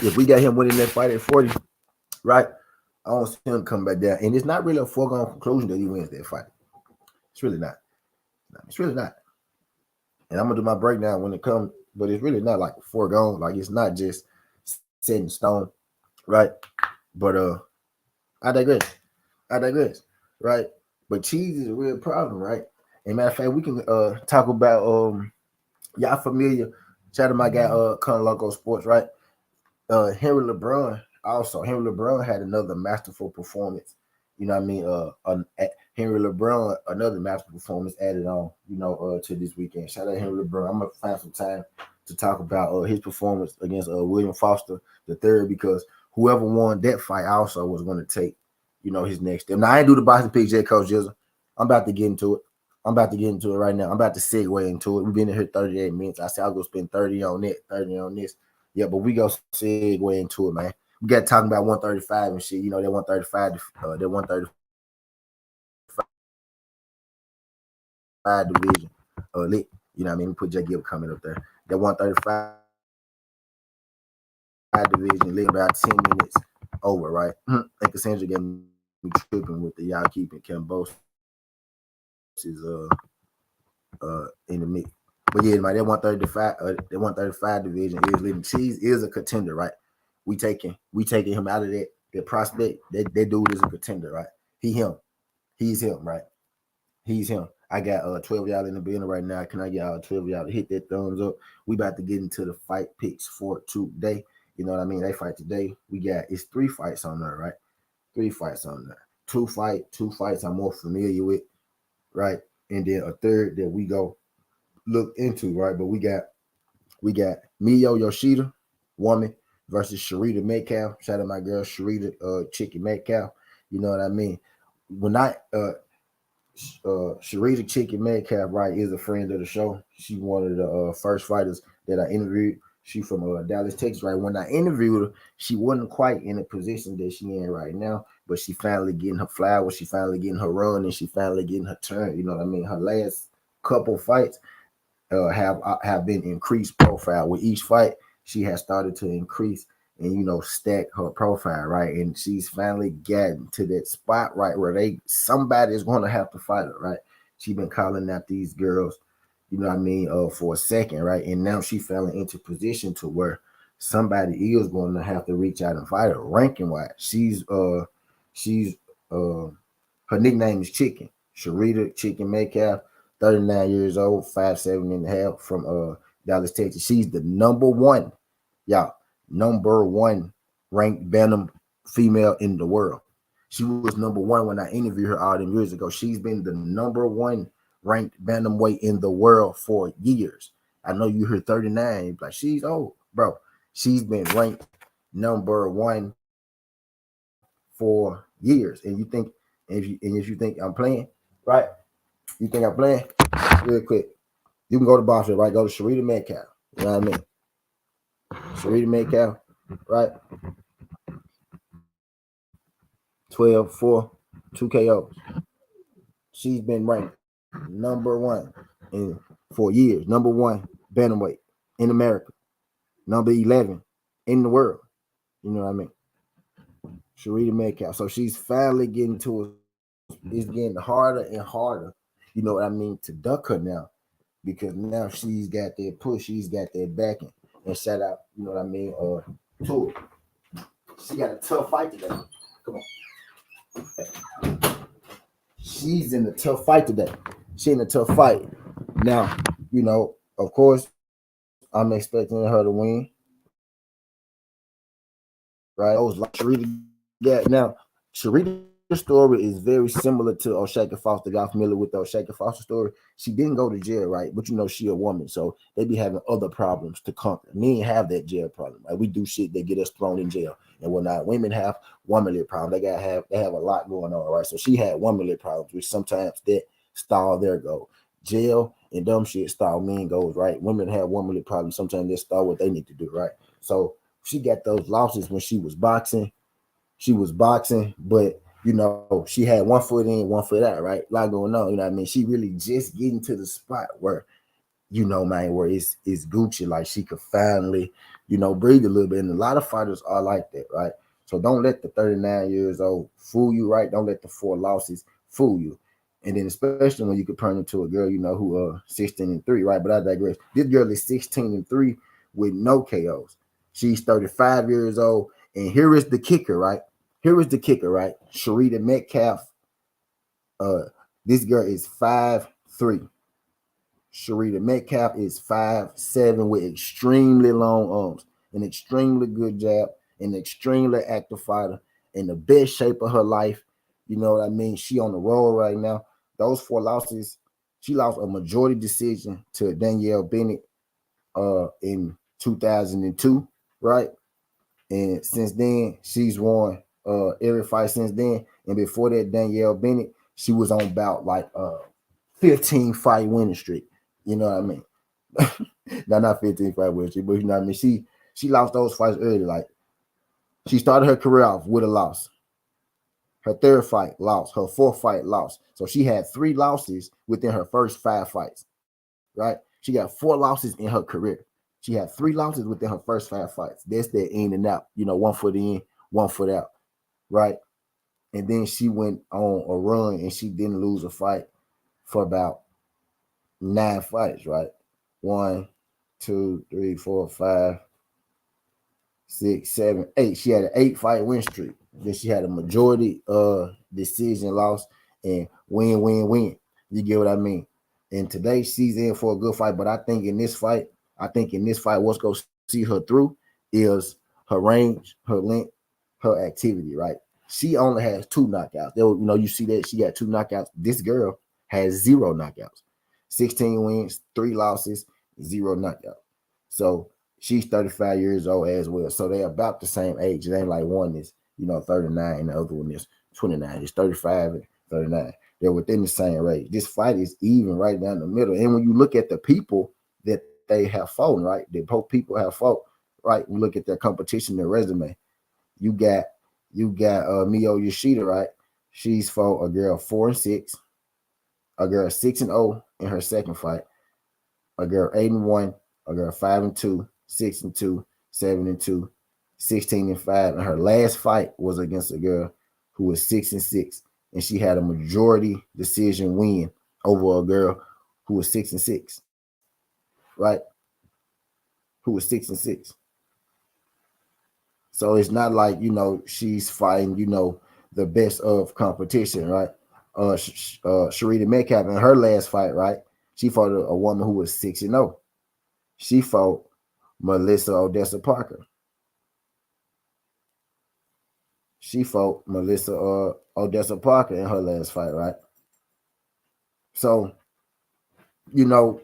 If we got him winning that fight at 40, right? I don't see him coming back down. And it's not really a foregone conclusion that he wins that fight. It's really not. It's really not. And I'm gonna do my breakdown when it comes, but it's really not like foregone. Like it's not just set in stone, right? But I digress. Right? But cheese is a real problem, right? And matter of fact, we can talk about y'all familiar. Shout out to my guy Con Loco Sports, right? Henry LeBron had another masterful performance. You know what I mean? Henry LeBron, another masterful performance added on, to this weekend. Shout out Henry LeBron. I'm gonna find some time to talk about his performance against William Foster the third, because whoever won that fight also was going to take, his next step. Now I ain't do the boxing pick yet, Coach Jizzle. I'm about to get into it. Right now. I'm about to segue into it. We've been in here 38 minutes. I said I'll go spend 30 on it, 30 on this. Yeah, but we go segue into it, man. We got talking about 135 and shit. That 135, that 135 division, lit. You know what I mean? We put Jake Gibb coming up there. That 135 division lit about 10 minutes over, right? And Cassandra got me tripping with the y'all keeping Cambosis is in the mix. But yeah, man, that 135 division is living. Cheese is a contender, right? We taking him out of that prospect. That dude is a contender, right? He's him, right? He's him. I got 12 y'all in the building right now. Can I get all 12 y'all to hit that thumbs up? We about to get into the fight picks for today. You know what I mean? They fight today. It's 3 fights on there, right? 3 fights on there. Two fights I'm more familiar with, right? And then a third that we go look into, right? But we got Miyo Yoshida, woman, versus Shurretta Metcalf. Shout out my girl Shurretta, Chicken Metcalf. You know what I mean? When Shurretta Chicken Metcalf, right, is a friend of the show. She one of the first fighters that I interviewed. She from Dallas, Texas, right? When I interviewed her, she wasn't quite in the position that she in right now, but she finally getting her flowers, she finally getting her run, and she finally getting her turn. You know what I mean? Her last couple fights have been increased profile. With each fight, she has started to increase and stack her profile, right? And she's finally gotten to that spot, right, where somebody is going to have to fight her, right? She's been calling out these girls, you know what I mean, for a second, right? And now she fell into position to where somebody is going to have to reach out and fight her. Ranking wise, she's her nickname is Chicken. Shurretta Chicken Metcalf, 39 years old, 5'7.5" from Dallas, Texas. She's the number one ranked bantam female in the world. She was number one when I interviewed her all them years ago. She's been the number one ranked bantamweight in the world for years. I know you heard 39, like she's old, bro. She's been ranked number one for years. And you think, if you think I'm playing, right? You think I'm playing? Real quick. You can go to boxing, right? Go to Shurretta Metcalf. You know what I mean? Shurretta Metcalf, right? 12, 4, 2 KOs. She's been ranked number one in 4 years. Number one bantamweight in America. Number 11 in the world. You know what I mean? Shurretta Metcalf. So she's finally getting to it. It's getting harder and harder. You know what I mean? To duck her now, because now she's got that push, she's got that backing. And shout out, you know what I mean, to it. She got a tough fight today. Come on. She's in a tough fight today. She in a tough fight. Now, you know, of course, I'm expecting her to win. Right? Those like Shurretta got now. Shurretta's story is very similar to O'Shaquie Foster. Got familiar with the O'Shaquie Foster story? She didn't go to jail, right? But you know, she a woman, so they be having other problems to conquer. Men have that jail problem. Right? We do shit that get us thrown in jail and whatnot. Women have womanly problems. They have a lot going on, right? So she had womanly problems, which sometimes that stall their goal. Jail and dumb shit stall men goals, right? Women have womanly problems. Sometimes they stall what they need to do, right? So she got those losses when she was boxing. She was boxing, but you know, she had one foot in, one foot out, right? A lot going on. You know what I mean? She really just getting to the spot where, you know, man, where it's Gucci. Like she could finally, you know, breathe a little bit. And a lot of fighters are like that, right? So don't let the 39 years old fool you, right? Don't let the 4 losses fool you. And then especially when you compare her to a girl, you know, who 16-3, right? But I digress. This girl is 16-3 with no KOs. She's 35 years old. And here is the kicker, right? Here is the kicker, right? Shurretta Metcalf. Uh, this girl is 5'3". Shurretta Metcalf is 5'7" with extremely long arms, an extremely good jab, an extremely active fighter, in the best shape of her life. You know what I mean? She on the roll right now. Those 4 losses, she lost a majority decision to Danielle Bennett in 2002, right? And since then, she's won every fight since then. And before that, Danielle Bennett, she was on about like 15 fight winning streak. You know what I mean? No, not 15 fight winning streak, but you know what I mean? She lost those fights early. Like she started her career off with a loss. Her third fight lost. Her fourth fight lost. So she had 3 losses within her first 5 fights. Right? She got 4 losses in her career. She had 3 losses within her first 5 fights. That's that in and out. You know, one foot in, one foot out. Right? And then she went on a run and she didn't lose a fight for about 9 fights, right? 1, 2, 3, 4, 5, 6, 7, 8. She had an 8 fight win streak. Then she had a majority decision loss and win, win, win. You get what I mean? And today she's in for a good fight. But I think in this fight, what's gonna see her through is her range, her length, her activity, right? She only has 2 knockouts. You know, you see that she got 2 knockouts. This girl has 0 knockouts. 16 wins, 3 losses, 0 knockout. So she's 35 years old as well. So they're about the same age. It ain't like one is, you know, 39 and the other one is 29. It's 35 and 39. They're within the same range. This fight is even right down the middle. And when you look at the people that they have fought, right? The both people have fought, right? You look at their competition, their resume. You got Mio Yoshida, right? She's fought a girl 4-6, a girl 6-0 in her second fight, a girl 8-1, a girl 5-2, 6-2, 7-2, 16-5. And her last fight was against a girl who was 6-6, and she had a majority decision win over a girl who was 6-6, right? Who was 6-6. So it's not like, you know, she's fighting, you know, the best of competition, right? Shurretta Metcalf in her last fight, right? She fought a woman who was 6-0. She fought Melissa Odessa Parker. She fought Melissa Odessa Parker in her last fight, right? So, you know,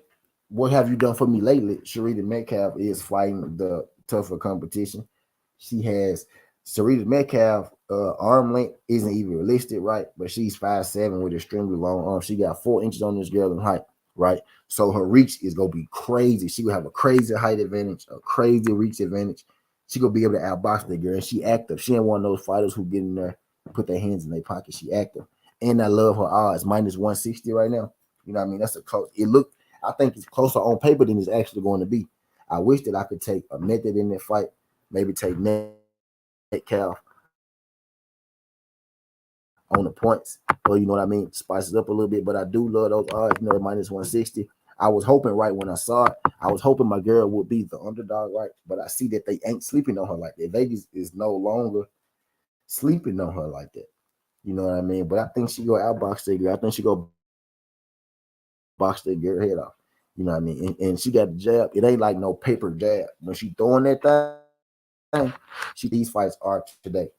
what have you done for me lately? Shurretta Metcalf is fighting the tougher competition. She has Shurretta Metcalf arm length isn't even realistic, right? But she's 5'7" with extremely long arms. She got 4 inches on this girl in height, right? So her reach is gonna be crazy. She will have a crazy height advantage, a crazy reach advantage. She gonna be able to outbox the girl, and she active. She ain't one of those fighters who get in there and put their hands in their pocket. She active, and I love her odds -160 right now. You know what I mean? That's a close. I think it's closer on paper than it's actually going to be. I wish that I could take a method in that fight, maybe take Metcalf on the points, or you know what I mean, spice it up a little bit. But I do love those odds, -160. I was hoping right when I saw it, I was hoping my girl would be the underdog, right? But I see that they ain't sleeping on her like that. Vegas is no longer sleeping on her like that. You know what I mean? But I think she go outbox that girl. I think she go box that girl head off. You know what I mean? And she got the jab. It ain't like no paper jab. When she throwing that thing, these fights are today.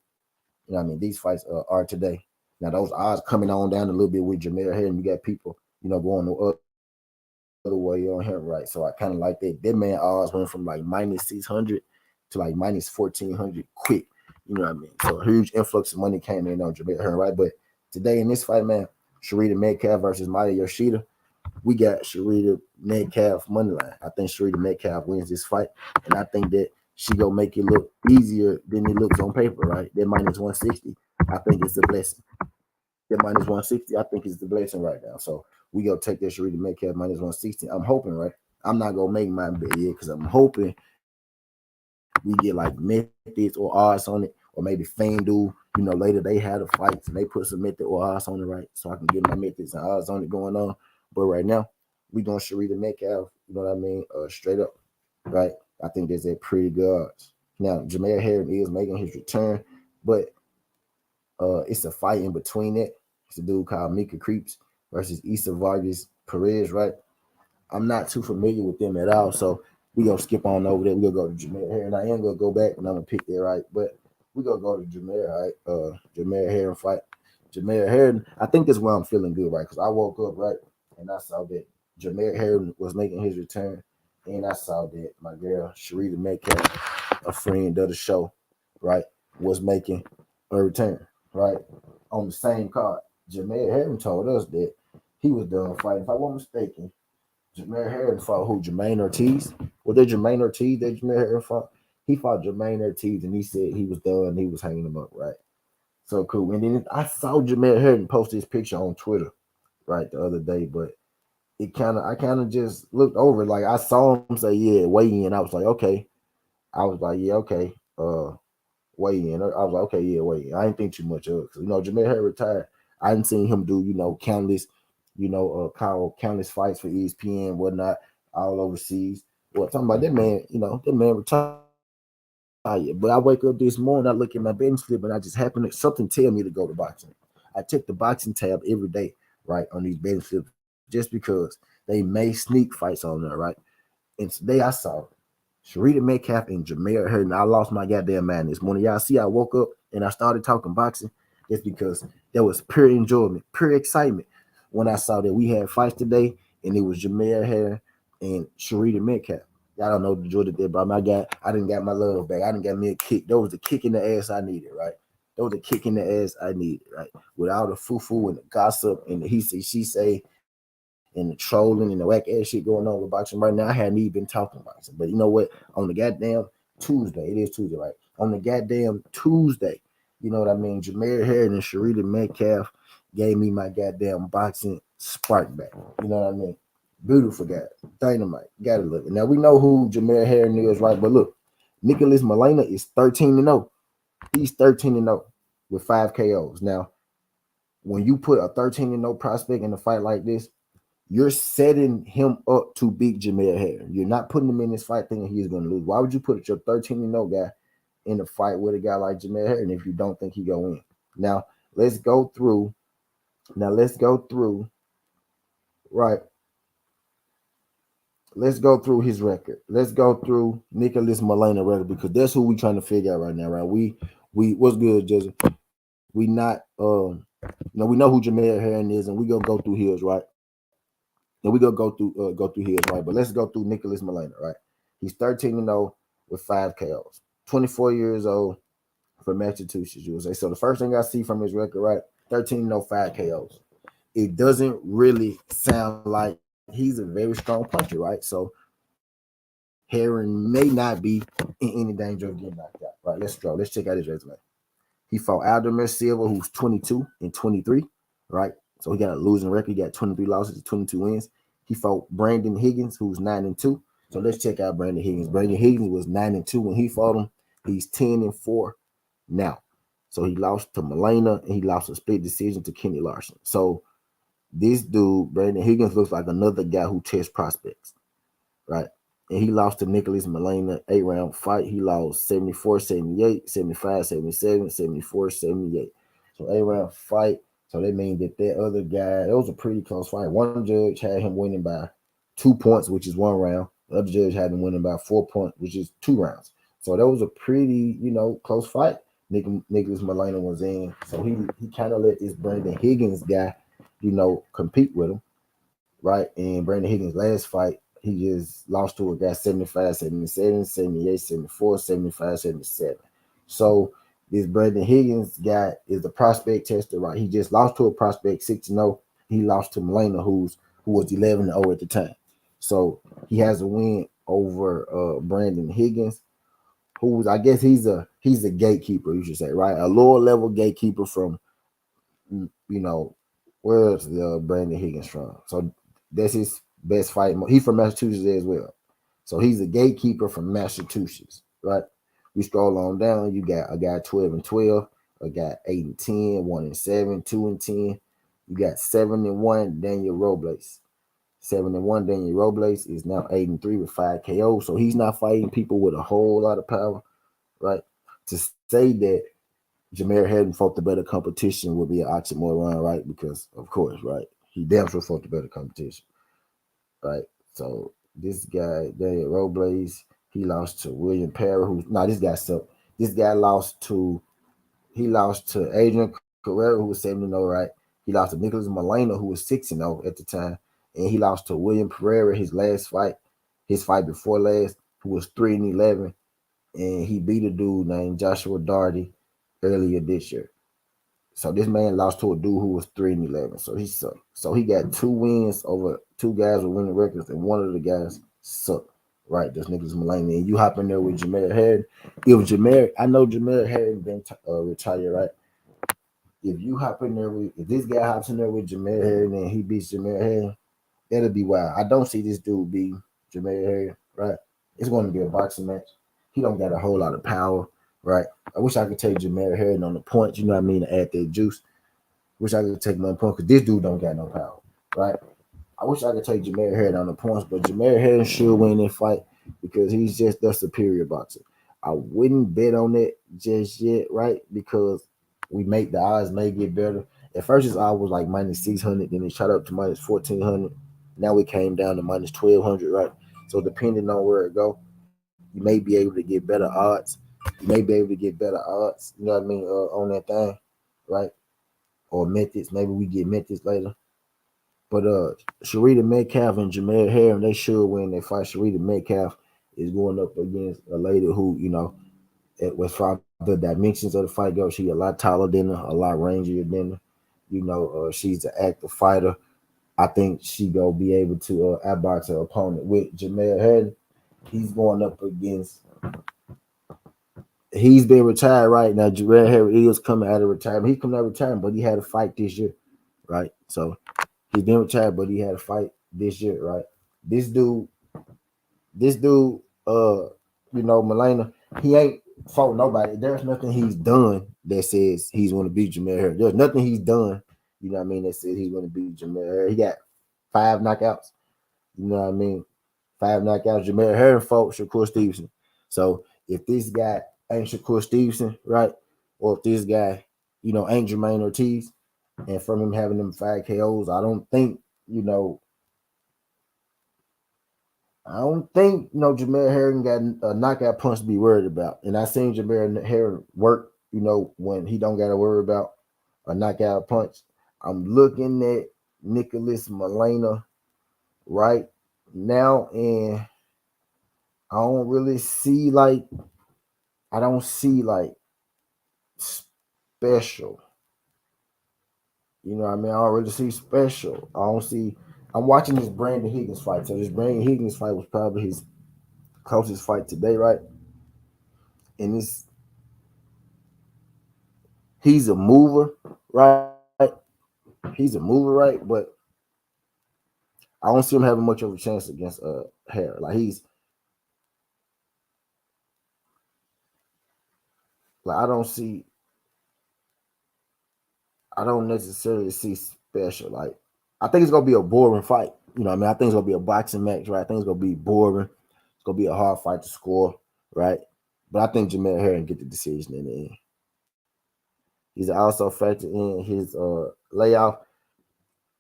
You know what I mean? These fights are today. Now those odds coming on down a little bit with Jamel here, and you got people, going the other way on him, right? So I kind of like that. That man odds went from like -600 to like -1400 quick. You know what I mean? So a huge influx of money came in on Jamel here, right? But today in this fight, man, Shurretta Metcalf versus Maya Yoshida, we got Shurretta Metcalf money line. I think Shurretta Metcalf wins this fight, and I think that she gonna make it look easier than it looks on paper, right? That -160, I think it's a blessing. That -160, I think is the blessing right now. So we gonna take that Shurretta Metcalf -160. I'm hoping, right? I'm not gonna make my bet yet because I'm hoping we get like methods or odds on it, or maybe FanDuel. Later they had the fights and they put some method or odds on it, right? So I can get my methods and odds on it going on. But right now, we doing Shurretta Metcalf, you know what I mean? Straight up, right? I think that's a pretty good odds. Now, Jamel Herring is making his return, but it's a fight in between it. It's a dude called Mika Creeps versus Issa Vargas Perez, right? I'm not too familiar with them at all, so we gonna skip on over there. We gonna go to Jamel Herring. I am gonna go back and I'm gonna pick that right, but we gonna go to Jamel, right? Jamel Herring fight. Jamel Herring, I think that's why I'm feeling good, right? Because I woke up, right, and I saw that Jamel Herring was making his return, and I saw that my girl Shurretta Metcalf, a friend of the show, right, was making a return, right, on the same card. Jamel Herring told us that he was done fighting. If I wasn't mistaken, Jamel Herring fought who? Jermaine Ortiz? Was there Jermaine Ortiz that Jamel Herring fought? He fought Jermaine Ortiz, and he said he was done. He was hanging him up, right? So cool. And then I saw Jamel Herring post this picture on Twitter, right, the other day, but I kind of just looked over it. Like I saw him say, yeah, weigh in. I was like, okay. I was like, yeah, okay. Weigh in. I was like, okay, yeah, weigh in. I didn't think too much of it. Jamel Herring retired. I didn't see him do, countless, countless fights for ESPN, whatnot, all overseas. Well, talking about that man, that man retired. But I wake up this morning, I look at my betting slip, and I just happen to something tell me to go to boxing. I check the boxing tab every day, right, on these betting slips, just because they may sneak fights on there, right? And today I saw Shurretta Metcalf and Jamel Herring. I lost my goddamn mind this morning. Y'all see, I woke up and I started talking boxing. That's because there was pure enjoyment, pure excitement when I saw that we had fights today, and it was Jamel Herring and Shurretta Metcalf. Y'all don't know the Jordan there, but I didn't got my love back. I didn't got me a kick. That was the kick in the ass I needed, right? That was the kick in the ass I needed, right? With all the foo-foo and the gossip and the he say, she say, and the trolling and the whack ass shit going on with boxing right now, I hadn't even been talking boxing. But you know what? On the goddamn Tuesday, it is Tuesday, right? On the goddamn Tuesday, you know what I mean? Jamel Herring and Shurretta Metcalf gave me my goddamn boxing spark back. You know what I mean? Beautiful guy, dynamite. Gotta look. Now we know who Jamel Herring is, right? But look, Nicholas Molina is 13-0. He's 13-0 with 5 KOs. Now, when you put a 13-0 prospect in a fight like this, you're setting him up to beat Jamel Herring. You're not putting him in this fight thinking he's going to lose. Why would you put your 13-0 guy in a fight with a guy like Jamel Herring if you don't think he go win? Now, let's go through. Right. Let's go through his record. Let's go through Nicholas Molina record, because that's who we trying to figure out right now, right? We what's good, Jesse? We not we know who Jamel Herring is, and we gonna go through his, right? And we gonna go through his, right? But let's go through Nicholas Molina, right? He's 13-0 with 5 KOs. 24 years old from Massachusetts, you would say. So the first thing I see from his record, right, 13-5 KOs. It doesn't really sound like he's a very strong puncher, right? So Heron may not be in any danger of getting knocked out. Right, let's go. Let's check out his resume. He fought Aldemir Silva, who's 22-23, right? So he got a losing record. He got 23 losses and 22 wins. He fought Brandon Higgins, who's 9-2. So let's check out Brandon Higgins. Brandon Higgins was 9-2 when he fought him. He's 10-4 now. So he lost to Molina and he lost a split decision to Kenny Larson. So this dude, Brandon Higgins, looks like another guy who tests prospects, right? And he lost to Nicholas Molina, 8-round fight. He lost 74-78, 75-77, 74-78. So 8-round fight. So that means that other guy, it was a pretty close fight. One judge had him winning by 2 points, which is 1 round. The other judge had him winning by 4 points, which is 2 rounds. So that was a pretty, close fight. Nicholas Molina was in. So he kind of let this Brandon Higgins guy, compete with him, right? And Brandon Higgins' last fight, he just lost to a guy 75-77, 78-74, 75-77. So this Brandon Higgins guy is the prospect tester, right? He just lost to a prospect 6-0. He lost to Molina, who was 11-0 at the time. So he has a win over Brandon Higgins, who's, I guess he's a gatekeeper, you should say, right? A lower level gatekeeper from, where's the Brandon Higgins from? So that's his best fight. He's from Massachusetts as well. So he's a gatekeeper from Massachusetts, right? We scroll on down. You got a guy 12-12, a guy 8-10, 1-7, 2-10. You got 7-1 Daniel Robles. 7-1 Daniel Robles is now 8-3 with 5 KO. So he's not fighting people with a whole lot of power, right? To say that Jameer hadn't fought the better competition would be an oxymoron, right? Because of course, right? He damn sure fought the better competition, right? So this guy, Daniel Robles, he lost to William Perry, this guy sucked. This guy lost to Adrian Carrera, who was 7-0, right? He lost to Nicholas Molina, who was 6-0 at the time. And he lost to William Pereira, his fight before last, who was 3-11. And he beat a dude named Joshua Darty earlier this year. So this man lost to a dude who was 3-11. So he sucked. So he got 2 wins over 2 guys with winning records, and one of the guys sucked. Right, that's Nicholas Molina. And you hop in there with Jameer Harden. I know Jameer Harden been retired, right? If this guy hops in there with Jameer Harden and he beats Jameer Harden, that'll be wild. I don't see this dude beat Jameer Harden, right? It's going to be a boxing match. He don't got a whole lot of power, right? I wish I could take Jameer Harden on the points, you know what I mean, to add that juice. Wish I could take him on the point because this dude don't got no power, right? I wish I could take Jameer Harden on the points, but Jameer Harden should win that fight because he's just the superior boxer. I wouldn't bet on it just yet, right? Because the odds may get better. At first, his odds was like -600, then it shot up to -1400. Now we came down to -1200, right? So depending on where it go, you may be able to get better odds. You may be able to get better odds, you know what I mean, on that thing, right? Or methods. Maybe we get methods later. But Shurretta Metcalf and Jameer Harden, they should win that fight. Shurretta Metcalf is going up against a lady who, as far as the dimensions of the fight go, she a lot taller than her, a lot rangier than her. She's an active fighter. I think she gonna be able to outbox her opponent. With Jameer Harden, he's going up against. He's been retired right now. Jameer Harden is coming out of retirement. He's coming out of retirement, but he had a fight this year, right? So he's been retired, but he had a fight this year, right? This dude, Molina, he ain't fought nobody. There's nothing he's done that says he's going to beat Jameer Harden. There's nothing he's done, you know what I mean, that says he's going to beat Jameer Harden. He got 5 knockouts, you know what I mean? 5 knockouts. Jameer Harden fought Shakur Stevenson. So if this guy ain't Shakur Stevenson, right, or if this guy, ain't Jermaine Ortiz, and from him having them 5 KOs, I don't think, Jameer Harden got a knockout punch to be worried about. And I seen Jameer Harden work, when he don't got to worry about a knockout punch. I'm looking at Nicholas Molina right now, and I don't really see I don't see like special. You know what I mean? I don't really see special. I don't see. I'm watching this Brandon Higgins fight. So this Brandon Higgins fight was probably his closest fight today, right? And he's a mover, right? He's a mover, right? But I don't see him having much of a chance against Hare. Like I don't see. I don't necessarily see special. Like I think it's gonna be a boring fight. You know what I mean? I think it's gonna be a boxing match, right? I think it's gonna be boring. It's gonna be a hard fight to score, right? But I think Jamel Herring get the decision in the end. He's also factored in his layoff.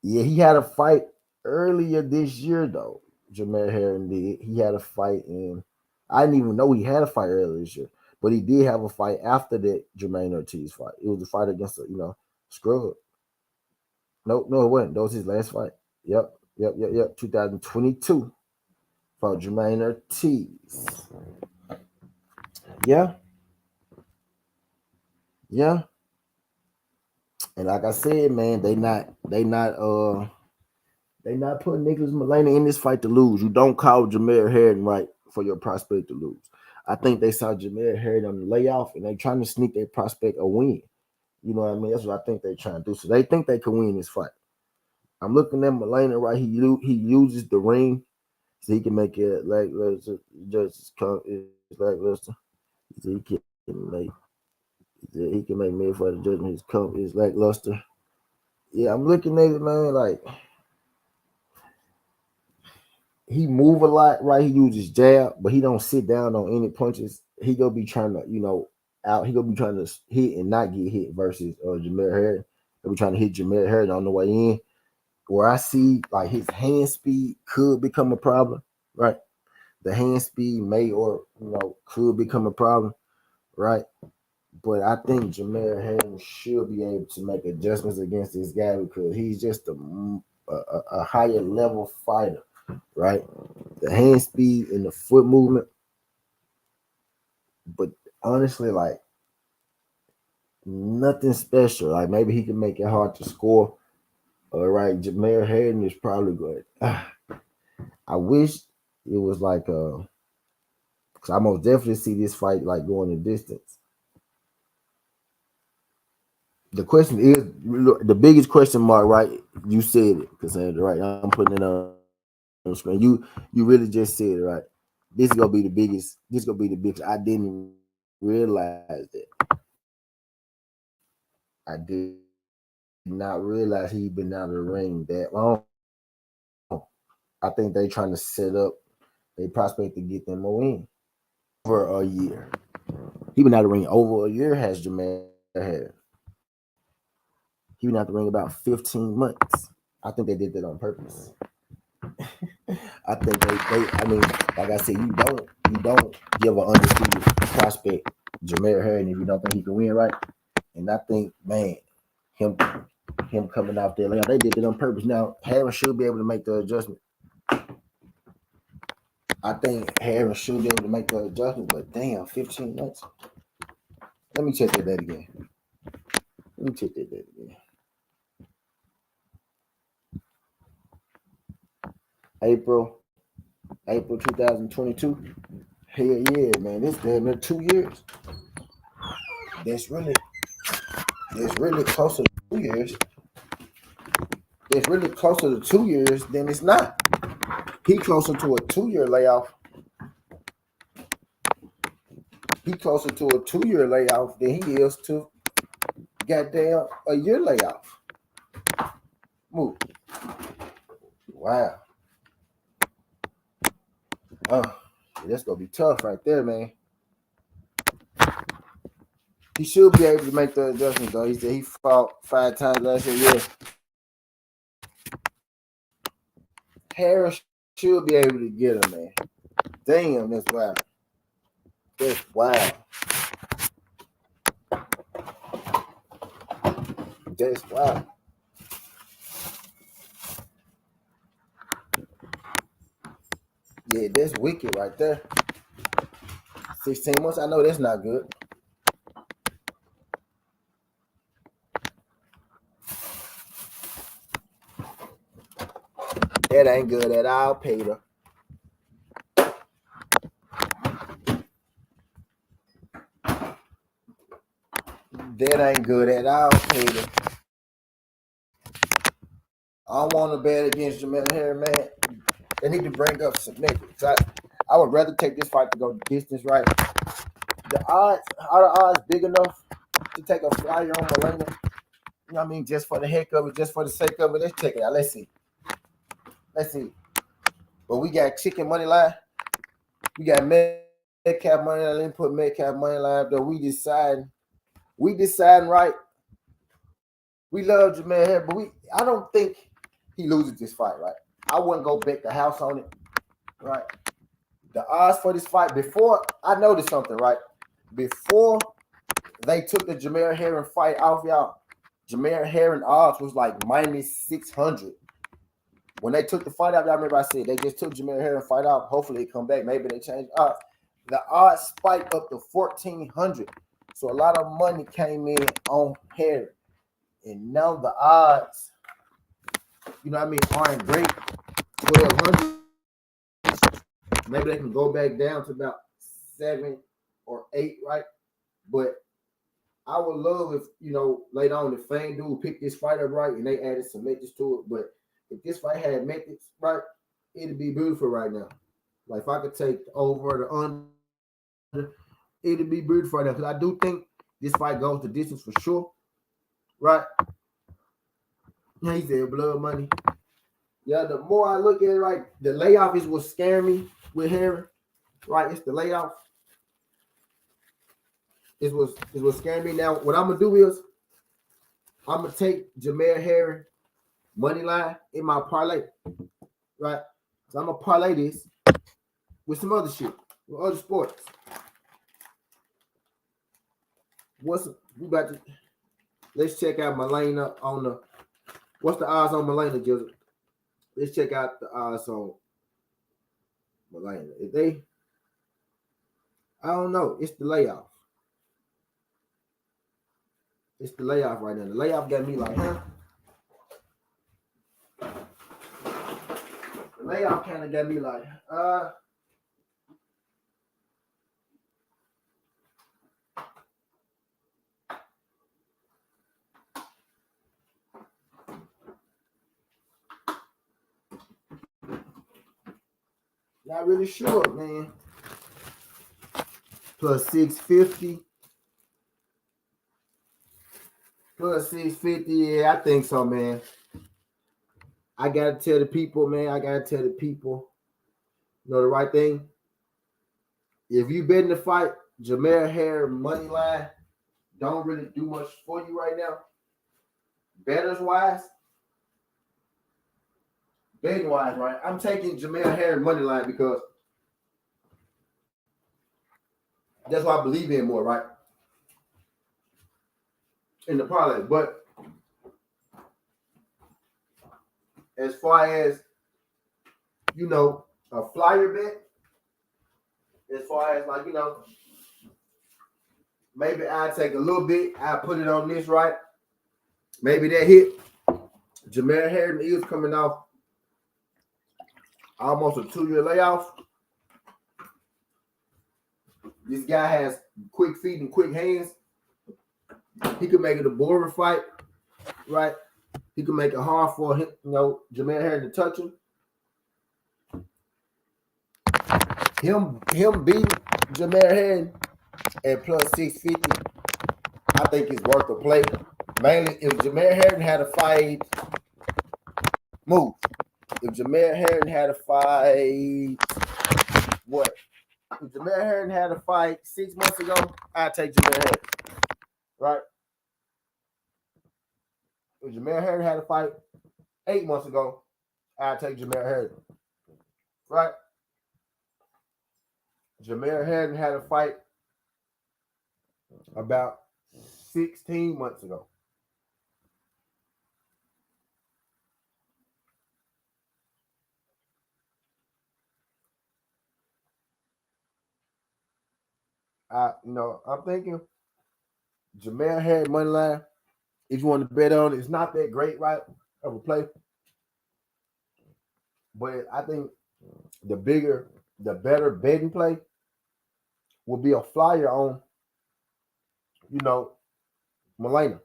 Yeah, he had a fight earlier this year though. Jamel Herring did. He had a fight in. I didn't even know he had a fight earlier this year, but he did have a fight after that Jermaine Ortiz fight. It was a fight against Scrub. No, no, it wasn't. That was his last fight. Yep. 2022 for Jermaine Ortiz. Yeah, yeah. And like I said, man, they not putting Nicholas Mullaney in this fight to lose. You don't call Jameer Harden right for your prospect to lose. I think they saw Jameer Harden on the layoff and they trying to sneak their prospect a win. You know what I mean? That's what I think they're trying to do. So they think they can win this fight. I'm looking at Mullaney right. He uses the ring so he can make it lackluster. Just is lackluster. So he can make me for the judgment. His cup is lackluster. Yeah, I'm looking at it, man. Like he move a lot, right? He uses jab, but he don't sit down on any punches. He gonna be trying to, out. He gonna be trying to hit and not get hit versus Jameer Harden. He'll be trying to hit Jameer Harden on the way in. Where I see like his hand speed could become a problem, right? The hand speed may or could become a problem, right? But I think Jameer Harden should be able to make adjustments against this guy because he's just a higher level fighter, right? The hand speed and the foot movement. But honestly, like nothing special. Like maybe he can make it hard to score. All right, Jameer Harden is probably good. I wish it was like because I most definitely see this fight like going the distance. The question is the biggest question mark, right? You said it, Cassandra, right? I'm putting it on the screen. You really just said it, right? This is gonna be the biggest. This is gonna be the biggest. I didn't realize that. I did not realize he'd been out of the ring that long. I think they trying to set up a prospect to get them a win for a year. He been out of the ring over a year. Has Jamal had? He been out the ring about 15 months. I think they did that on purpose. I think they. I mean, like I said, you don't give an undisputed prospect Jameer Harden if you don't think he can win, right? And I think, man, him coming out there, like they did it on purpose. Now Harris should be able to make the adjustment. I think Harris should be able to make the adjustment, but damn, 15 months. Let me check that date again. April 2022. Hell yeah, man. This damn near 2 years. That's really closer to 2 years. It's really closer to 2 years than it's not. He closer to a 2-year layoff. He closer to a 2-year layoff than he is to goddamn a year layoff. Move. Wow. Oh, that's gonna be tough right there, man. He should be able to make the adjustment though. He said he fought 5 times last year. Yeah. Harris should be able to get him, man. Damn, that's wild. That's wild. That's wild. Yeah, that's wicked right there. 16 months. I know that's not good. That ain't good at all, Peter. That ain't good at all, Peter. I don't want to bet against Jamel here, man. They need to bring up some niggas. I would rather take this fight to go distance, right? The odds, are the odds big enough to take a flyer on Melena? You know what I mean? Just for the heck of it, just for the sake of it. Let's check it out. Let's see. But we got chicken money line. We got Metcalf money line. Let me put Metcalf money line up there. We deciding right. We love Jamel here, but I don't think he loses this fight, right? I wouldn't go bet the house on it, right? The odds for this fight, before I noticed something, right? Before they took the Jamel Herring fight off, y'all, Jamel Herring odds was like minus 600. When they took the fight out, y'all remember I said they just took Jamel Herring fight off. Hopefully they come back. Maybe they change odds. The odds spiked up to 1,400. So a lot of money came in on Herring. And now the odds, you know what I mean, aren't great. 1,200. Maybe they can go back down to about 7 or 8, right? But I would love if, you know, later on the FanDuel picked this fight up right and they added some methods to it. But if this fight had methods, right, it'd be beautiful right now. Like if I could take over the under, it'd be beautiful right now. Because I do think this fight goes the distance for sure. Right? Yeah, he said blood money. Yeah, the more I look at it, right, the layoff is what scared me with Herring. Right? It's the layoff. It was scaring me. Now, what I'm gonna do is I'm gonna take Jamel Herring money line in my parlay, right? So I'm gonna parlay this with some other shit, with other sports. Let's check out Melena on the. What's the odds on Melena, Jizzle? Let's check out the odds on Melena. If they, I don't know. It's the layoff. It's the layoff right now. The layoff got me like, huh? The layoff kind of got me like, not really sure, man. Plus 650. Plus 650, yeah, I think so, man. I gotta tell the people, man. I gotta tell the people, you know the right thing. If you bet in the fight, Jamel Herring money line don't really do much for you right now. Betters wise, betting wise, right? I'm taking Jamel Herring money line because that's what I believe in more, right? In the parlay, but as far as you know, a flyer bet, as far as like, you know, maybe I take a little bit, I put it on this, right? Maybe that hit. Jamel Herring is coming off almost a 2-year layoff. This guy has quick feet and quick hands. He could make it a boring fight, right? He could make it hard for him, you know, Jamel Herring to touch him. Him beating Jamel Herring at plus 650, I think it's worth a play. Mainly if Jamel Herring had a fight, move. If Jamel Herring had a fight, what? If Jamel Herring had a fight 6 months ago, I'd take Jamel Herring, right? If Jamel Herring had a fight 8 months ago, I'd take Jamel Herring, right? Jamel Herring had a fight about 16 months ago. I'm thinking Jamel Harry money line. If you want to bet on it, it's not that great, right? Of a play. But I think the better betting play will be a flyer on, you know, Melena.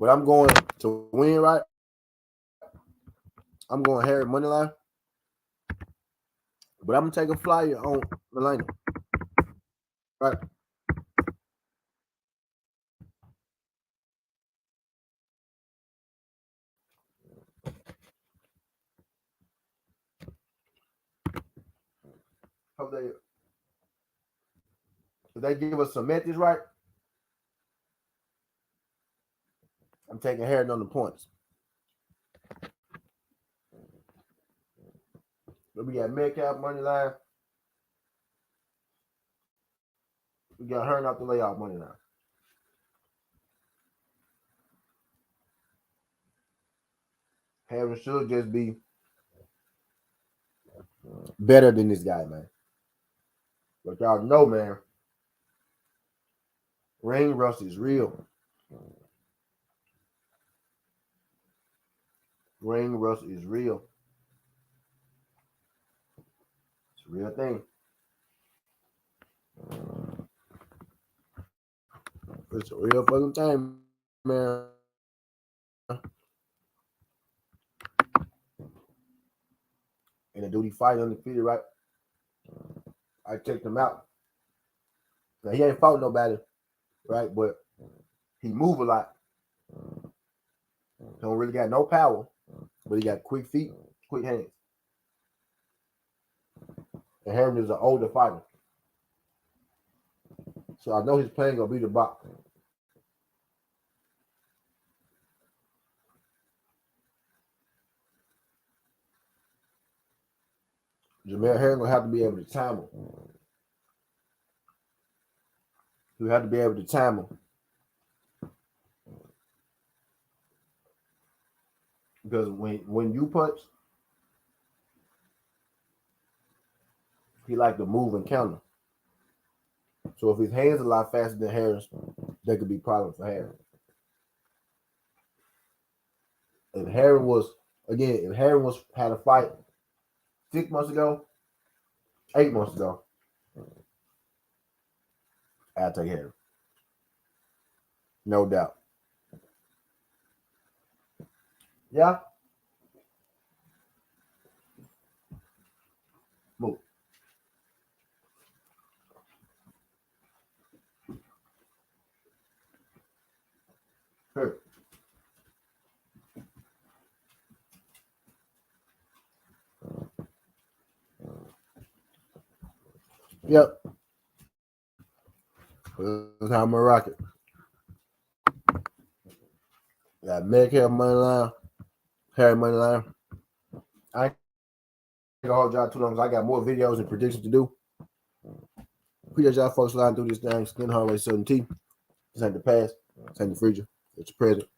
But I'm going to win, right? I'm going Harry money line. But I'm gonna take a flyer on Melena, right? Hope they if they give us some methods, right? I'm taking Harry on the points. But we got Metcalf money line. We got Hearn off the layoff money line. Harry should just be better than this guy, man. But y'all know, man, ring rust is real. Ring rust is real. It's a real thing. It's a real fucking thing, man. And the dude he fight undefeated, right? I checked him out. Now he ain't fought nobody, right? But he move a lot. Don't really got no power, but he got quick feet, quick hands. And Harry is an older fighter. So I know his plan gonna be the box. Jamel Harry gonna have to be able to time him. He'll have to be able to time him. Because when you punch, he like to move and counter. So if his hands are a lot faster than Harris, that could be a problem for Harris. If Harry had a fight 6 months ago, 8 months ago, I'd take Harry. No doubt. Yeah. Move. Here. Yep. That's how I'm gonna rock it. Got Metcalf money line, Harry money line. I ain't gonna hold y'all too long because I got more videos and predictions to do. Appreciate y'all folks sliding through this thing. Skin Hardway Southern T. This ain't the past. This ain't the future. It's the present.